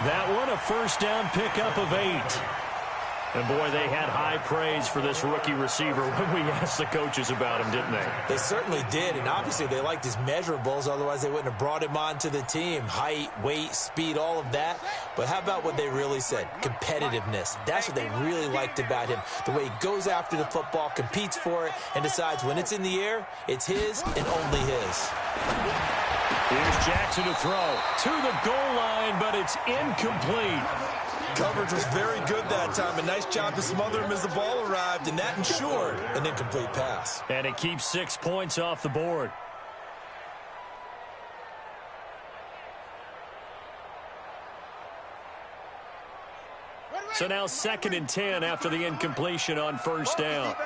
That one a 1st down pickup of 8. And, boy, they had high praise for this rookie receiver when we asked the coaches about him, didn't they? They certainly did, and obviously they liked his measurables. Otherwise, they wouldn't have brought him onto the team. Height, weight, speed, all of that. But how about what they really said? Competitiveness. That's what they really liked about him. The way he goes after the football, competes for it, and decides when it's in the air, it's his and only his. Here's Jackson to throw to the goal line, but it's incomplete. Coverage was very good that time. A nice job to smother him as the ball arrived, and that ensured an incomplete pass. And it keeps 6 points off the board. So now 2nd and 10 after the incompletion on first down.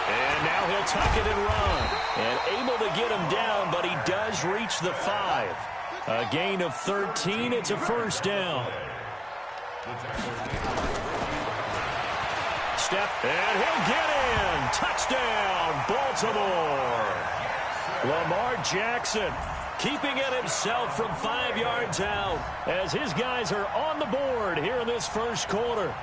And now he'll tuck it and run. And able to get him down, but he does reach the 5. A gain of 13. It's a first down. Step, and he'll get in. Touchdown, Baltimore. Lamar Jackson keeping it himself from 5 yards out as his guys are on the board here in this first quarter.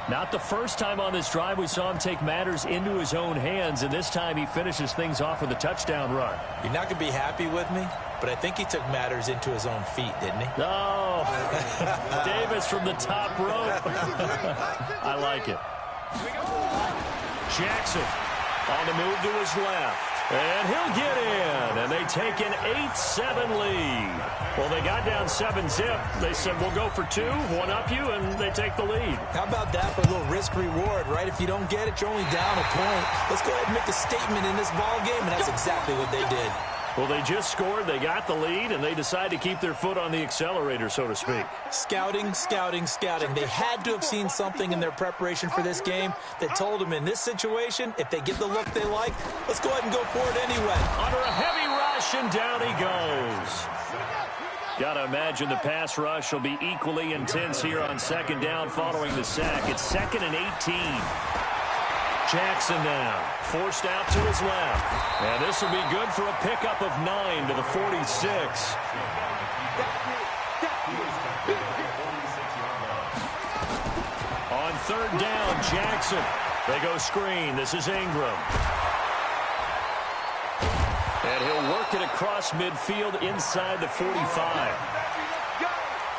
Not the first time on this drive we saw him take matters into his own hands, and this time he finishes things off with a touchdown run. You're not going to be happy with me, but I think he took matters into his own feet, didn't he? Oh, Davis from the top rope. I like it. Jackson on the move to his left. And he'll get in, and they take an 8-7 lead. Well, they got down 7-zip. They said, we'll go for 2, one-up you, and they take the lead. How about that for a little risk-reward, right? If you don't get it, you're only down a point. Let's go ahead and make a statement in this ball game, and that's exactly what they did. Well, they just scored, they got the lead, and they decide to keep their foot on the accelerator, so to speak. Scouting, scouting, scouting. They had to have seen something in their preparation for this game that told them in this situation, if they get the look they like, let's go ahead and go for it anyway. Under a heavy rush, and down he goes. Got to imagine the pass rush will be equally intense here on 2nd down following the sack. It's 2nd and 18. Jackson now, forced out to his left. And this will be good for a pickup of 9 to the 46. On 3rd down, Jackson. They go screen. This is Ingram. And he'll work it across midfield inside the 45.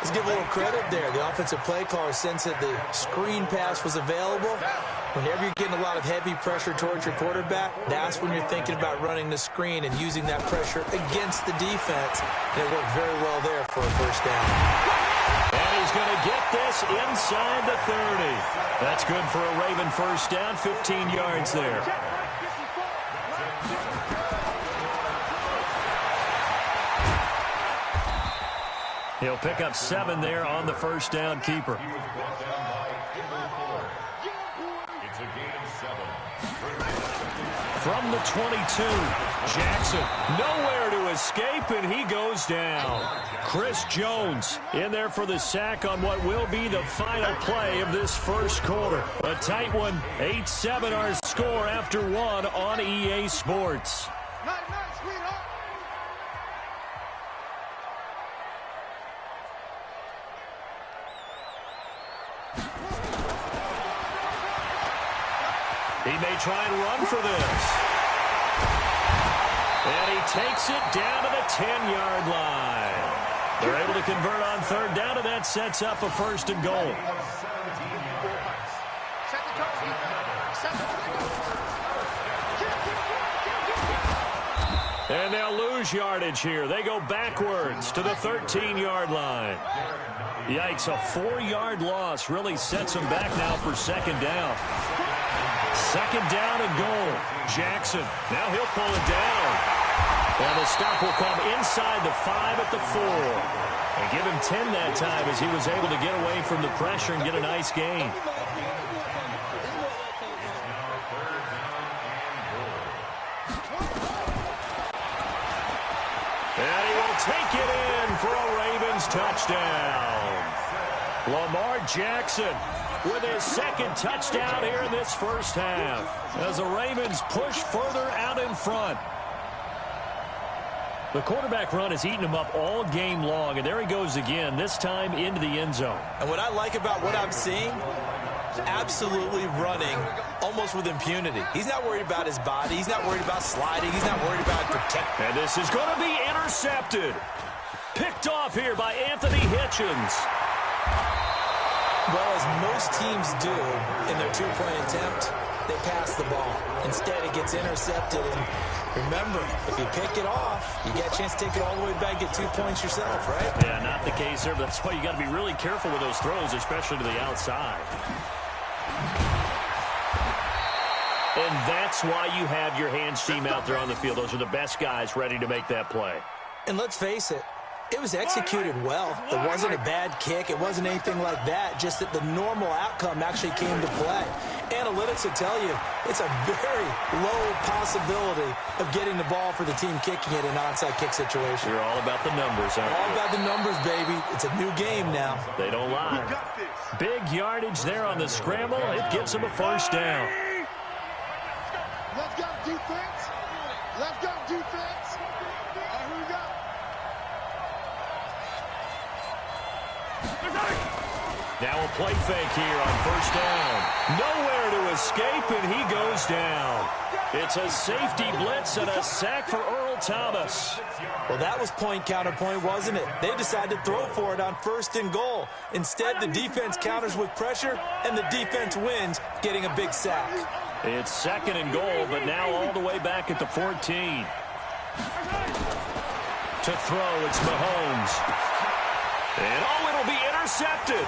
Let's give a little credit there. The offensive play caller sensed that the screen pass was available. Whenever you're getting a lot of heavy pressure towards your quarterback, that's when you're thinking about running the screen and using that pressure against the defense. And it worked very well there for a first down. And he's going to get this inside the 30. That's good for a Raven first down, 15 yards there. He'll pick up 7 there on the first down keeper. From the 22, Jackson nowhere to escape, and he goes down. Chris Jones in there for the sack on what will be the final play of this first quarter. A tight one, 8-7 our score after 1 on EA Sports. He may try and run for this. And he takes it down to the 10-yard line. They're able to convert on 3rd down, and that sets up a 1st and goal. And they'll lose yardage here. They go backwards to the 13-yard line. Yikes, a 4-yard loss really sets them back now for 2nd down. 2nd down and goal. Jackson, now he'll pull it down. And the stop will come inside the 5 at the 4. And give him 10 that time as he was able to get away from the pressure and get a nice gain. And he will take it in for a Ravens touchdown. Lamar Jackson with his 2nd touchdown here in this first half as the Ravens push further out in front. The quarterback run has eaten him up all game long, and there he goes again, this time into the end zone. And what I like about what I'm seeing, absolutely running almost with impunity. He's not worried about his body. He's not worried about sliding. He's not worried about protecting. And this is going to be intercepted. Picked off here by Anthony Hitchens. Well, as most teams do in their 2-point attempt, they pass the ball. Instead, it gets intercepted. And remember, if you pick it off, you get a chance to take it all the way back, get 2 points yourself, right? Yeah, not the case there, but that's why you got to be really careful with those throws, especially to the outside. And that's why you have your hands team out there on the field. Those are the best guys ready to make that play. And let's face it, it was executed well. It wasn't a bad kick. It wasn't anything like that, just that the normal outcome actually came to play. Analytics will tell you it's a very low possibility of getting the ball for the team kicking it in an onside kick situation. You're all about the numbers, aren't you? All about the numbers, baby. It's a new game now. They don't lie. Big yardage there on the scramble. It gets them a first down. Let's go defense. Let's go defense. Here we go. Now a play fake here on first down. Nowhere to escape, and he goes down. It's a safety blitz and a sack for Earl Thomas. Well, that was point counterpoint, wasn't it? They decided to throw for it on 1st and goal. Instead, the defense counters with pressure, and the defense wins, getting a big sack. It's 2nd and goal, but now all the way back at the 14. To throw, it's Mahomes. And, it'll be intercepted.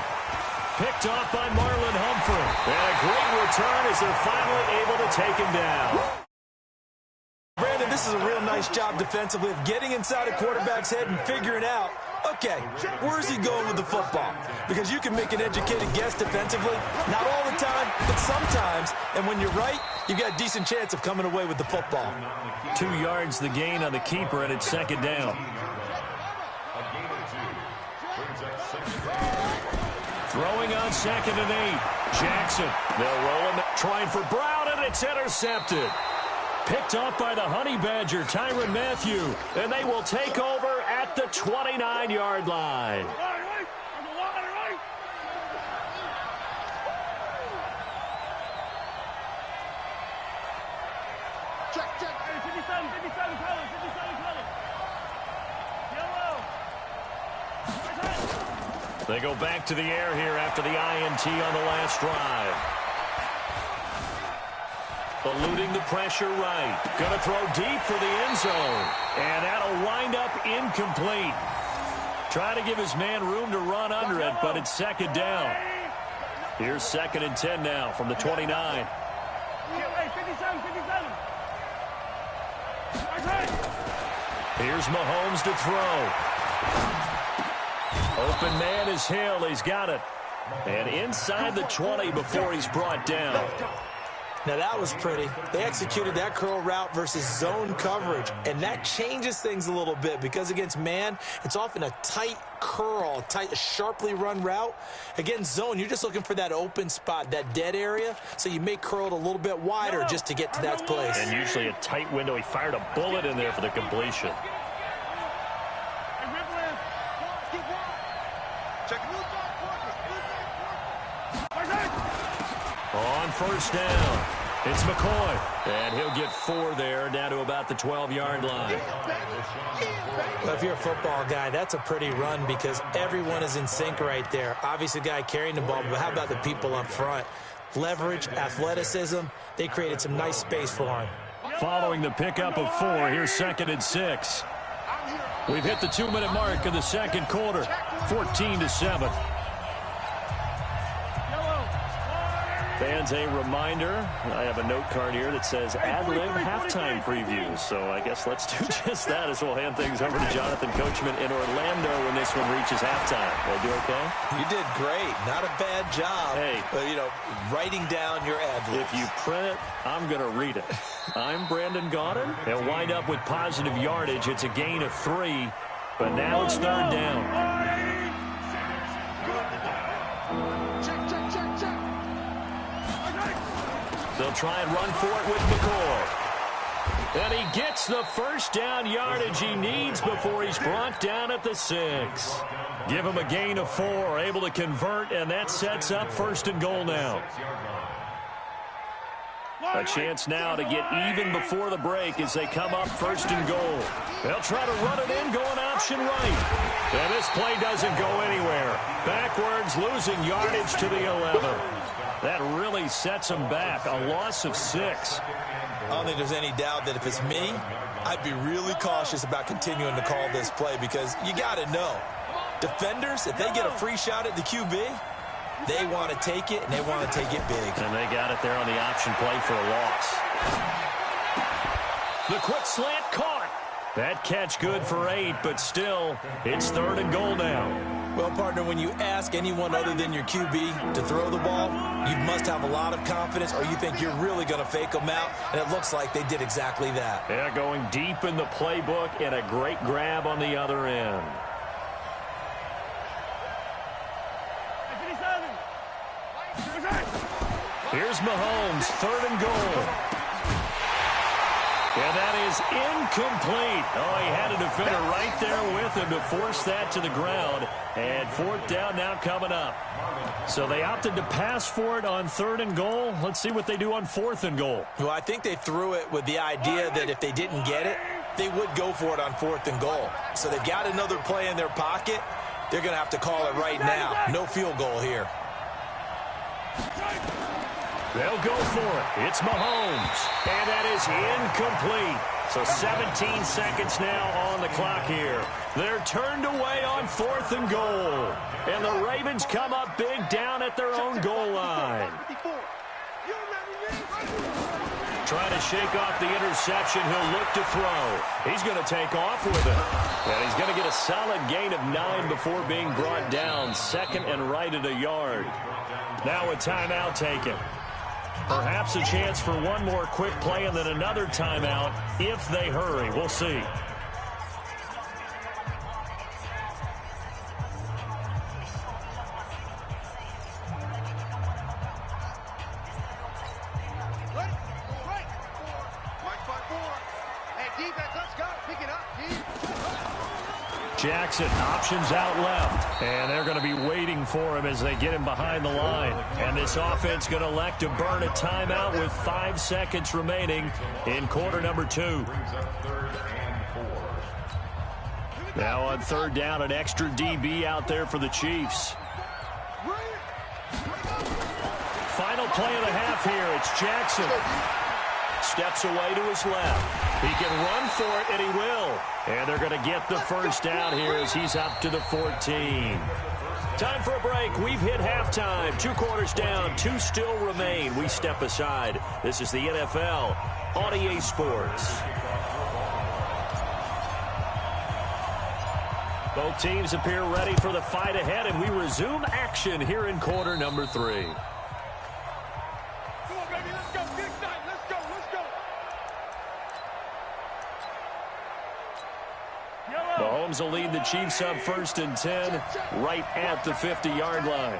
Picked off by Marlon Humphrey. And a great return as they're finally able to take him down. Brandon, this is a real nice job defensively of getting inside a quarterback's head and figuring out, okay, where's he going with the football? Because you can make an educated guess defensively, not all the time, but sometimes. And when you're right, you've got a decent chance of coming away with the football. 2 yards the gain on the keeper, and it's 2nd down. Throwing on 2nd and 8. Jackson. They'll roll him, trying for Brown, and it's intercepted. Picked off by the Honey Badger, Tyrann Mathieu. And they will take over at the 29-yard line. Check, check. Hey, 57, 57 colors, 57 colors. Yellow. They go back to the air here after the INT on the last drive. Eluding the pressure right. Going to throw deep for the end zone. And that'll wind up incomplete. Trying to give his man room to run under it, but it's 2nd down. Here's 2nd and 10 now from the 29. Hey, 57, 57. Here's Mahomes to throw. Open man is Hill. He's got it. And inside the 20 before he's brought down. Now, that was pretty. They executed that curl route versus zone coverage, and that changes things a little bit because against man, it's often a tight curl, tight, sharply run route. Against zone, you're just looking for that open spot, that dead area, so you may curl it a little bit wider just to get to that place. And usually a tight window. He fired a bullet in there for the completion. On first down, it's McCoy. And he'll get 4 there, down to about the 12-yard line. Well, if you're a football guy, that's a pretty run because everyone is in sync right there. Obviously, the guy carrying the ball, but how about the people up front? Leverage, athleticism, they created some nice space for him. Following the pickup of 4, here's 2nd and 6. We've hit the 2-minute mark of the second quarter, 14-7. Fans, a reminder, I have a note card here that says ad-lib halftime previews. So I guess let's do just that as we'll hand things over to Jonathan Coachman in Orlando when this one reaches halftime. Will I do okay? You did great. Not a bad job. Hey. But, writing down your ad-libs. If you print it, I'm going to read it. I'm Brandon Gaudin. They'll wind up with positive yardage. It's a gain of 3, but now it's 3rd down. They'll try and run for it with McCoy. And he gets the first down yardage he needs before he's brought down at the 6. Give him a gain of 4, able to convert, and that sets up 1st and goal now. A chance now to get even before the break as they come up 1st and goal. They'll try to run it in, going option right. And this play doesn't go anywhere. Backwards, losing yardage to the 11. That really sets them back. A loss of 6. I don't think there's any doubt that if it's me, I'd be really cautious about continuing to call this play because you got to know. Defenders, if they get a free shot at the QB, they want to take it, and they want to take it big. And they got it there on the option play for a loss. The quick slant caught. That catch good for 8, but still, it's 3rd and goal now. Well, partner, when you ask anyone other than your QB to throw the ball, you must have a lot of confidence, or you think you're really going to fake them out, and it looks like they did exactly that. Yeah, going deep in the playbook and a great grab on the other end. Here's Mahomes, 3rd and goal. And that is incomplete. Oh, he had a defender right there with him to force that to the ground. And 4th down now coming up. So they opted to pass for it on 3rd and goal. Let's see what they do on 4th and goal. Well, I think they threw it with the idea that if they didn't get it, they would go for it on 4th and goal. So they've got another play in their pocket. They're going to have to call it right now. No field goal here. They'll go for it. It's Mahomes. And that is incomplete. So 17 seconds now on the clock here. They're turned away on 4th and goal. And the Ravens come up big down at their own goal line. Trying to shake off the interception. He'll look to throw. He's going to take off with it. And he's going to get a solid gain of 9 before being brought down. 2nd and right at a yard. Now a timeout taken. Perhaps a chance for one more quick play and then another timeout if they hurry. We'll see. Jackson, options out left. And they're going to be waiting for him as they get him behind the line. And this offense going to elect to burn a timeout with 5 seconds remaining in quarter number 2. Now on 3rd down, an extra DB out there for the Chiefs. Final play of the half here. It's Jackson. Steps away to his left. He can run for it, and he will. And they're going to get the first down here as he's up to the 14. Time for a break. We've hit halftime. 2 quarters down, 2 still remain. We step aside. This is the NFL on EA Sports. Both teams appear ready for the fight ahead, and we resume action here in quarter number 3. Mahomes will lead the Chiefs up 1st and 10 right at the 50-yard line.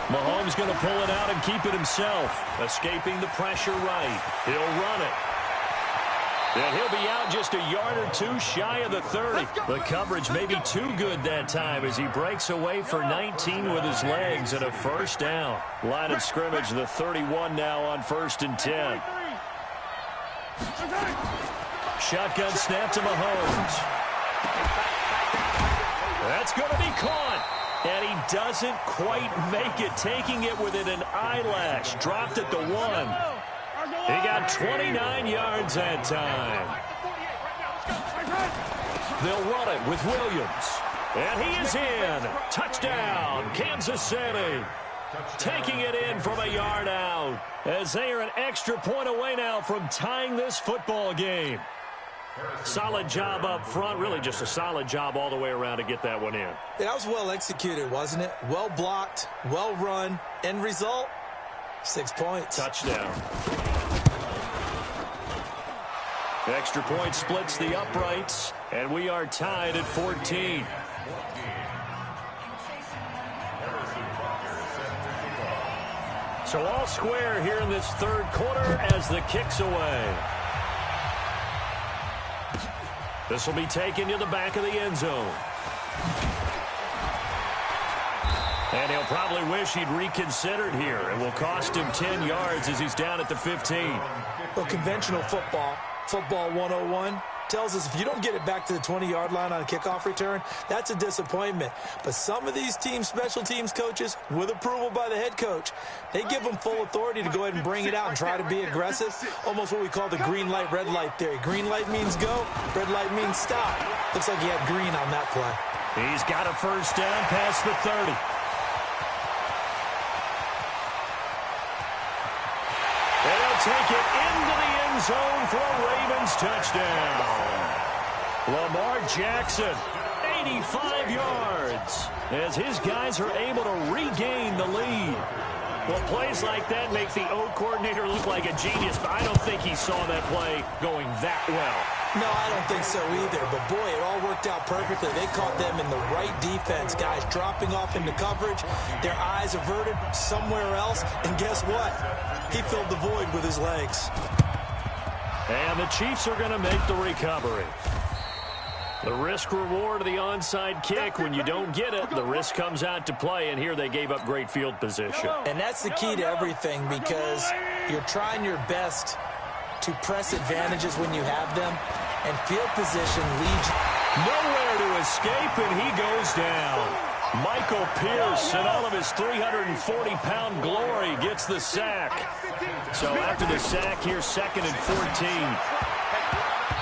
Mahomes going to pull it out and keep it himself, escaping the pressure right. He'll run it. And he'll be out just a yard or 2 shy of the 30. The coverage may be too good that time as he breaks away for 19 with his legs and a first down. Line of scrimmage, the 31 now on 1st and 10. Shotgun snap to Mahomes. That's going to be caught. And he doesn't quite make it, taking it within an eyelash. Dropped at the 1. He got 29 yards that time. They'll run it with Williams. And he is in. Touchdown, Kansas City. Taking it in from a yard out as they are an extra point away now from tying this football game. Solid job up front, really just a solid job all the way around to get that one in. That was well executed, wasn't it? Well blocked, well run. End result, 6 points. Touchdown. The extra point splits the uprights, and we are tied at 14. So all square here in this 3rd quarter as the kick's away. This will be taken to the back of the end zone. And he'll probably wish he'd reconsidered here. It will cost him 10 yards as he's down at the 15. Well, conventional football 101, tells us if you don't get it back to the 20-yard line on a kickoff return, that's a disappointment. But some of these team special teams coaches, with approval by the head coach, they give them full authority to go ahead and bring it out and try to be aggressive. Almost what we call the green light, red light theory. Green light means go, red light means stop. Looks like he had green on that play. He's got a first down past the 30. And he'll take it into the end zone for a Ravens touchdown. Lamar Jackson, 85 yards, as his guys are able to regain the lead. Well, plays like that make the O coordinator look like a genius, but I don't think he saw that play going that well. No, I don't think so either. But, boy, it all worked out perfectly. They caught them in the right defense. Guys dropping off into coverage, their eyes averted somewhere else. And guess what? He filled the void with his legs. And the Chiefs are going to make the recovery. The risk-reward of the onside kick, when you don't get it, the risk comes out to play, and here they gave up great field position. And that's the key to everything, because you're trying your best to press advantages when you have them, and field position leads you. Nowhere to escape, and he goes down. Michael Pierce, in all of his 340-pound glory, gets the sack. So after the sack, here's 2nd and 14.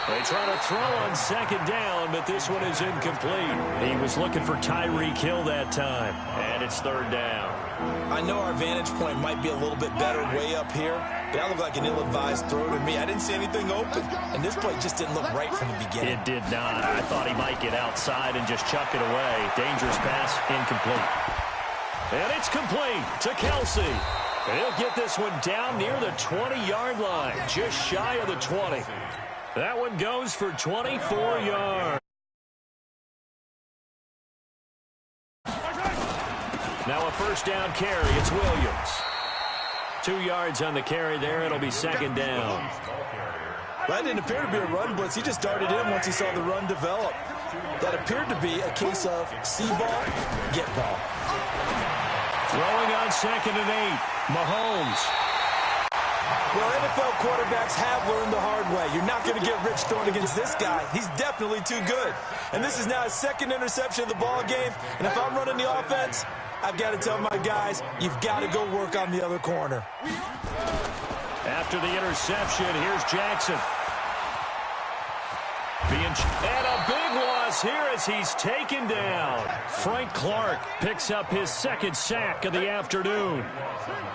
They try to throw on 2nd down, but this one is incomplete. He was looking for Tyreek Hill that time, and it's 3rd down. I know our vantage point might be a little bit better way up here, but that looked like an ill-advised throw to me. I didn't see anything open, and this play just didn't look right from the beginning. It did not. I thought he might get outside and just chuck it away. Dangerous pass, incomplete. And it's complete to Kelsey. He'll get this one down near the 20-yard line, just shy of the 20. That one goes for 24 yards. Now a 1st down carry. It's Williams. 2 yards on the carry there. It'll be 2nd down. That didn't appear to be a run blitz. He just darted in once he saw the run develop. That appeared to be a case of see ball, get ball. Throwing on 2nd and 8. Mahomes. Well, NFL quarterbacks have learned the hard way. You're not going to get rich throwing against this guy. He's definitely too good. And this is now his 2nd interception of the ball game. And if I'm running the offense, I've got to tell my guys, you've got to go work on the other corner. After the interception, here's Jackson. And a big loss here as he's taken down. Frank Clark picks up his 2nd sack of the afternoon.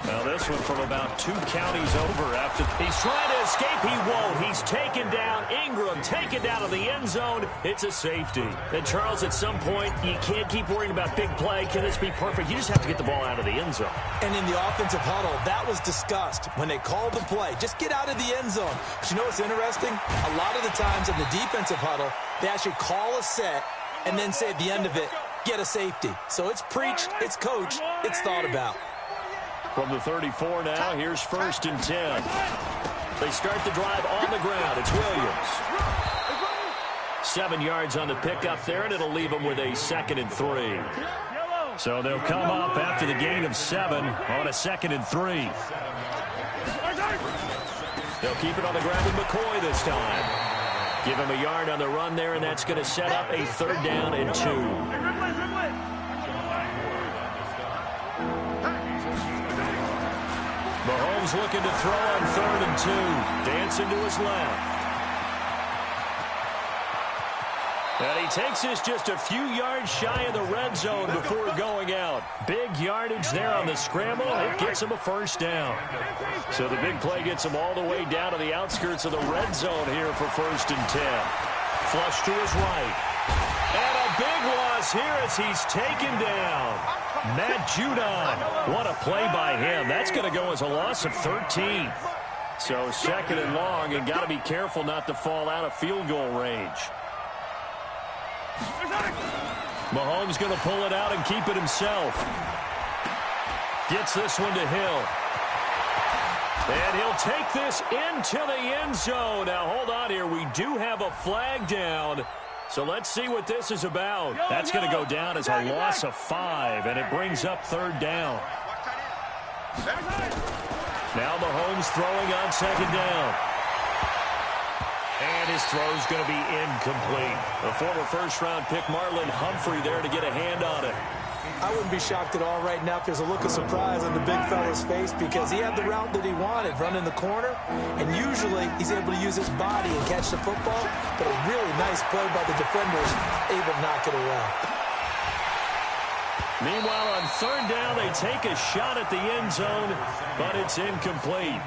Now this one from about 2 counties over after he's trying to escape. He won't. He's taken down. Ingram taken down to the end zone. It's a safety. And Charles, at some point, you can't keep worrying about big play. Can this be perfect? You just have to get the ball out of the end zone. And in the offensive huddle, that was discussed when they called the play. Just get out of the end zone. But you know what's interesting? A lot of the times in the defensive huddle, they actually call a set and then say at the end of it, get a safety. So it's preached, it's coached, it's thought about. From the 34 now, here's 1st and 10. They start the drive on the ground. It's Williams. 7 yards on the pickup there, and it'll leave them with a 2nd and 3. So they'll come up after the gain of 7 on a 2nd and 3. They'll keep it on the ground with McCoy this time. Give him a yard on the run there, and that's going to set up a 3rd down and 2. Mahomes looking to throw on 3rd and 2. Dancing to his left. And he takes this just a few yards shy of the red zone before going out. Big yardage there on the scramble. It gets him a 1st down. So the big play gets him all the way down to the outskirts of the red zone here for 1st and 10. Flush to his right. And a big loss here as he's taken down. Matt Judon. What a play by him. That's going to go as a loss of 13. So 2nd and long, and got to be careful not to fall out of field goal range. Mahomes going to pull it out and keep it himself. Gets this one to Hill. And he'll take this into the end zone. Now, hold on here. We do have a flag down. So let's see what this is about. That's going to go down as a loss of 5, and it brings up 3rd down. Now Mahomes throwing on 2nd down. And his throw's going to be incomplete. The former 1st-round pick, Marlon Humphrey, there to get a hand on it. I wouldn't be shocked at all right now if there's a look of surprise on the big fella's face, because he had the route that he wanted, running the corner, and usually he's able to use his body and catch the football, but a really nice play by the defenders, able to knock it away. Meanwhile, on 3rd down, they take a shot at the end zone, but it's incomplete.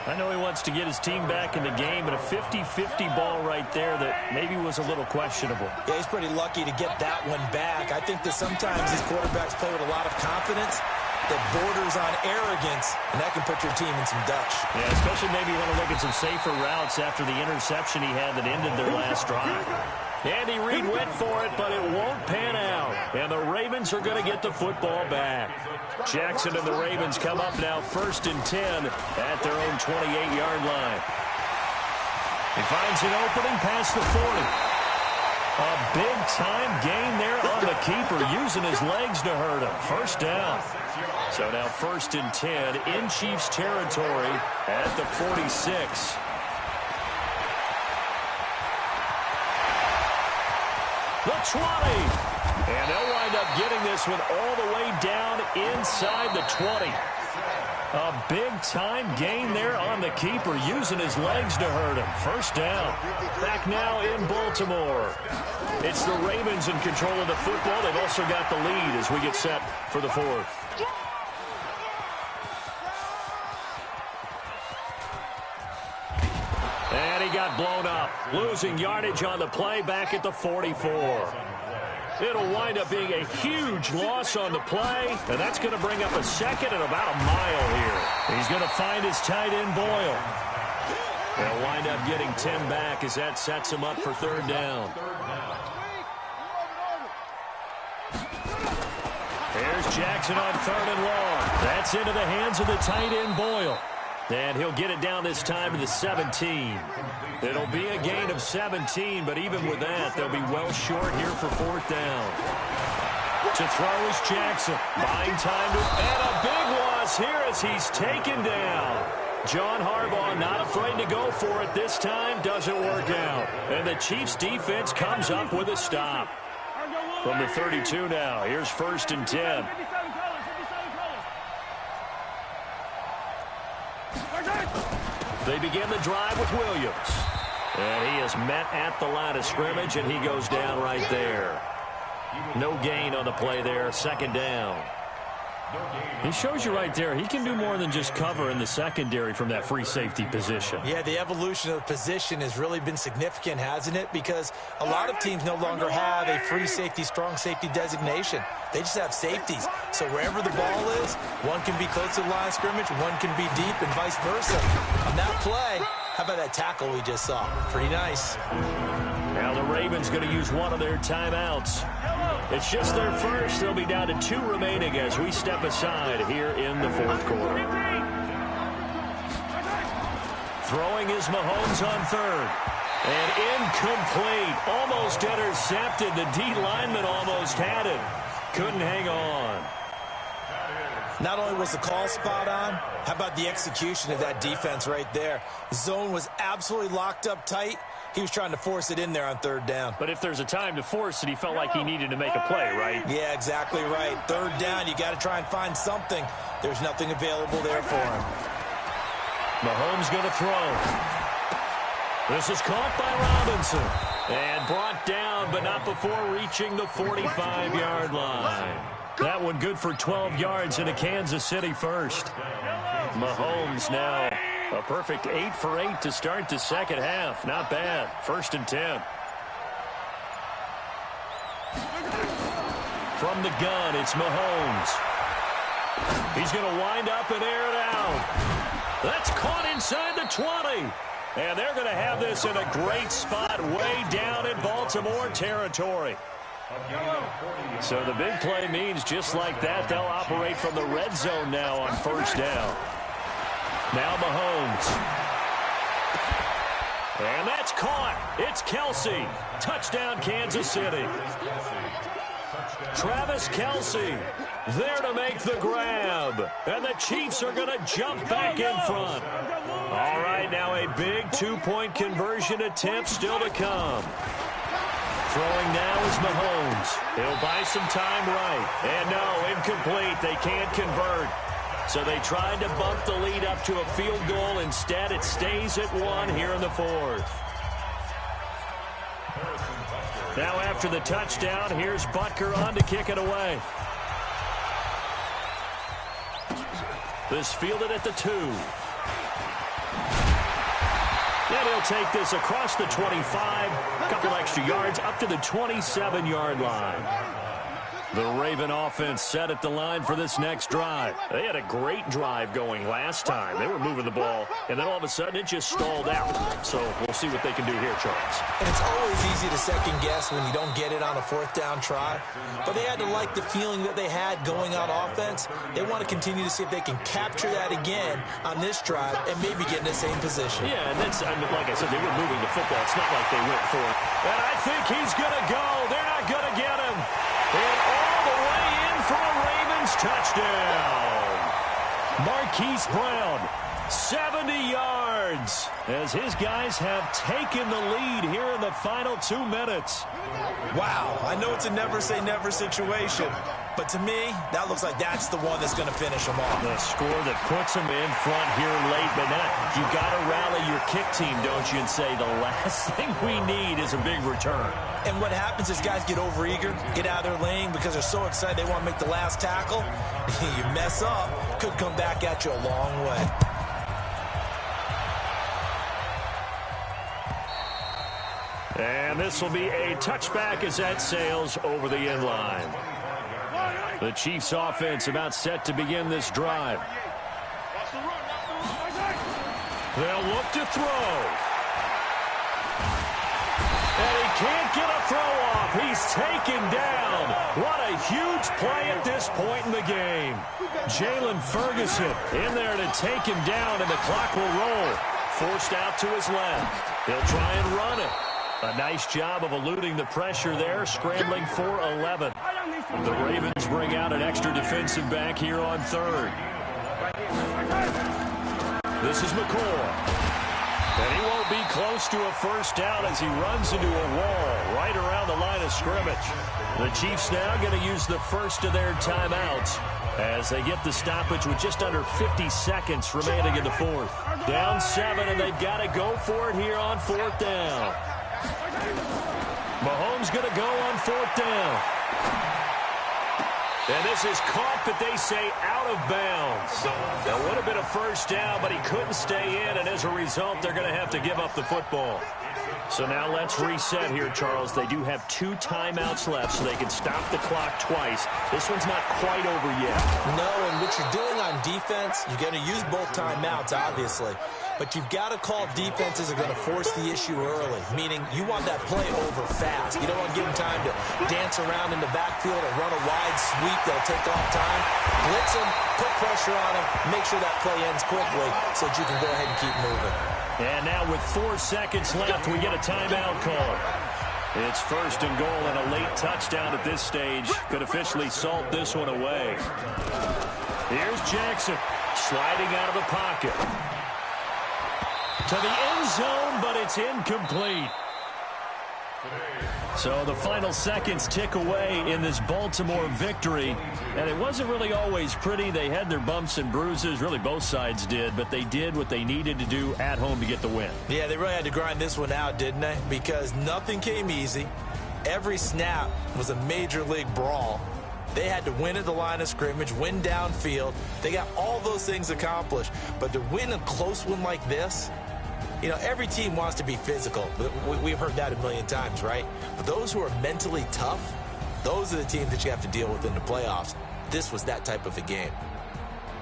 I know he wants to get his team back in the game, but a 50-50 ball right there that maybe was a little questionable. Yeah, he's pretty lucky to get that one back. I think that sometimes these quarterbacks play with a lot of confidence that borders on arrogance, and that can put your team in some dutch. Yeah, especially maybe you want to look at some safer routes after the interception he had that ended their last drive. Andy Reid went for it, but it won't pan out. And the Ravens are going to get the football back. Jackson and the Ravens come up now 1st and 10 at their own 28-yard line. He finds an opening past the 40. A big-time gain there on the keeper, using his legs to hurt him. First down. So now 1st and 10 in Chiefs territory at the 46. The 20. And they'll wind up getting this one all the way down inside the 20. A big-time gain there on the keeper, using his legs to hurt him. First down. Back now in Baltimore. It's the Ravens in control of the football. They've also got the lead as we get set for the 4th. And he got blown up, losing yardage on the play back at the 44. It'll wind up being a huge loss on the play, and that's going to bring up a second and about a mile here. He's going to find his tight end, Boyle. They'll wind up getting 10 back as that sets him up for 3rd down. Here's Jackson on 3rd and long. That's into the hands of the tight end, Boyle. And he'll get it down this time to the 17. It'll be a gain of 17, but even with that, they'll be well short here for 4th down. To throw is Jackson. Buying time to, and a big loss here as he's taken down. John Harbaugh not afraid to go for it this time. Doesn't work out. And the Chiefs defense comes up with a stop. From the 32 now, here's 1st and 10. They begin the drive with Williams. And he is met at the line of scrimmage, and he goes down right there. No gain on the play there, 2nd down. He shows you right there, he can do more than just cover in the secondary from that free safety position. Yeah, the evolution of the position has really been significant, hasn't it? Because a lot of teams no longer have a free safety, strong safety designation. They just have safeties. So wherever the ball is, one can be close to the line of scrimmage, one can be deep, and vice versa. On that play, how about that tackle we just saw? Pretty nice. Now the Ravens going to use one of their timeouts. It's just their first. They'll be down to 2 remaining as we step aside here in the 4th quarter. Throwing is Mahomes on 3rd. And incomplete. Almost intercepted. The D lineman almost had it. Couldn't hang on. Not only was the call spot on, how about the execution of that defense right there? The zone was absolutely locked up tight. He was trying to force it in there on 3rd down. But if there's a time to force it, he felt like he needed to make a play, right? Yeah, exactly right. 3rd down, you got to try and find something. There's nothing available there for him. Mahomes going to throw. This is caught by Robinson. And brought down, but not before reaching the 45-yard line. That one good for 12 yards in a Kansas City first. Mahomes now a perfect 8 for 8 to start the 2nd half. Not bad. 1st and 10. From the gun, it's Mahomes. He's going to wind up and air it out. That's caught inside the 20. And they're going to have this in a great spot way down in Baltimore territory. So the big play means just like that, they'll operate from the red zone now on 1st down. Now Mahomes. And that's caught. It's Kelsey. Touchdown, Kansas City. Travis Kelsey there to make the grab. And the Chiefs are going to jump back in front. All right, now a big 2-point conversion attempt still to come. Throwing now is Mahomes. He'll buy some time right. And no, incomplete. They can't convert. So they tried to bump the lead up to a field goal. Instead, it stays at 1 here in the 4th. Now after the touchdown, here's Butker on to kick it away. This fielded at the 2. And he'll take this across the 25, a couple extra yards up to the 27-yard line. The Raven offense set at the line for this next drive. They had a great drive going last time. They were moving the ball, and then all of a sudden it just stalled out. So we'll see what they can do here, Charles. And it's always easy to second guess when you don't get it on a fourth down try. But they had to like the feeling that they had going on offense. They want to continue to see if they can capture that again on this drive and maybe get in the same position. Yeah, and that's, like I said, they were moving the football. It's not like they went for it. And I think he's going to go. They're not going to get him. And all the way in for a Ravens touchdown. Marquise Brown, 70 yards, as his guys have taken the lead here in the final 2 minutes. Wow, I know it's a never-say-never situation, but to me, that looks like that's the one that's going to finish them off. The score that puts them in front here late, but now you got to rally your kick team, don't you, and say the last thing we need is a big return. And what happens is guys get overeager, get out of their lane because they're so excited they want to make the last tackle. You mess up, could come back at you a long way. And this will be a touchback as that sails over the end line. The Chiefs offense about set to begin this drive. They'll look to throw. And he can't get a throw off. He's taken down. What a huge play at this point in the game. Jalen Ferguson in there to take him down, and the clock will roll. Forced out to his left. He'll try and run it. A nice job of eluding the pressure there, scrambling for 11. The Ravens bring out an extra defensive back here on third. This is McCoy. And he won't be close to a first down as he runs into a wall right around the line of scrimmage. The Chiefs now going to use the first of their timeouts as they get the stoppage with just under 50 seconds remaining in the fourth. Down 7, and they've got to go for it here on fourth down. Mahomes going to go on fourth down. And this is caught, but they say out of bounds. That would have been a first down, but he couldn't stay in, and as a result, they're going to have to give up the football. So now let's reset here, Charles. They do have 2 timeouts left, so they can stop the clock twice. This one's not quite over yet. No, and what you're doing on defense, you're going to use both timeouts, obviously. But you've got to call defenses are going to force the issue early, meaning you want that play over fast. You don't want to give them time to dance around in the backfield or run a wide sweep that'll take off time. Blitz them, put pressure on them, make sure that play ends quickly so that you can go ahead and keep moving. And now with 4 seconds left, we get a timeout call. It's first and goal, and a late touchdown at this stage could officially salt this one away. Here's Jackson sliding out of the pocket. To the end zone, but it's incomplete. So the final seconds tick away in this Baltimore victory. And it wasn't really always pretty. They had their bumps and bruises. Really, both sides did. But they did what they needed to do at home to get the win. Yeah, they really had to grind this one out, didn't they? Because nothing came easy. Every snap was a major league brawl. They had to win at the line of scrimmage, win downfield. They got all those things accomplished. But to win a close one like this, you know, every team wants to be physical. We've heard that a million times, right? But those who are mentally tough, those are the teams that you have to deal with in the playoffs. This was that type of a game.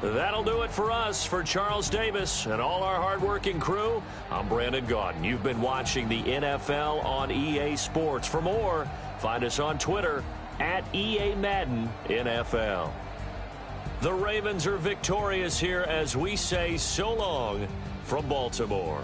That'll do it for us. For Charles Davis and all our hardworking crew, I'm Brandon Gaudin. You've been watching the NFL on EA Sports. For more, find us on Twitter at EA Madden NFL. The Ravens are victorious here as we say so long from Baltimore.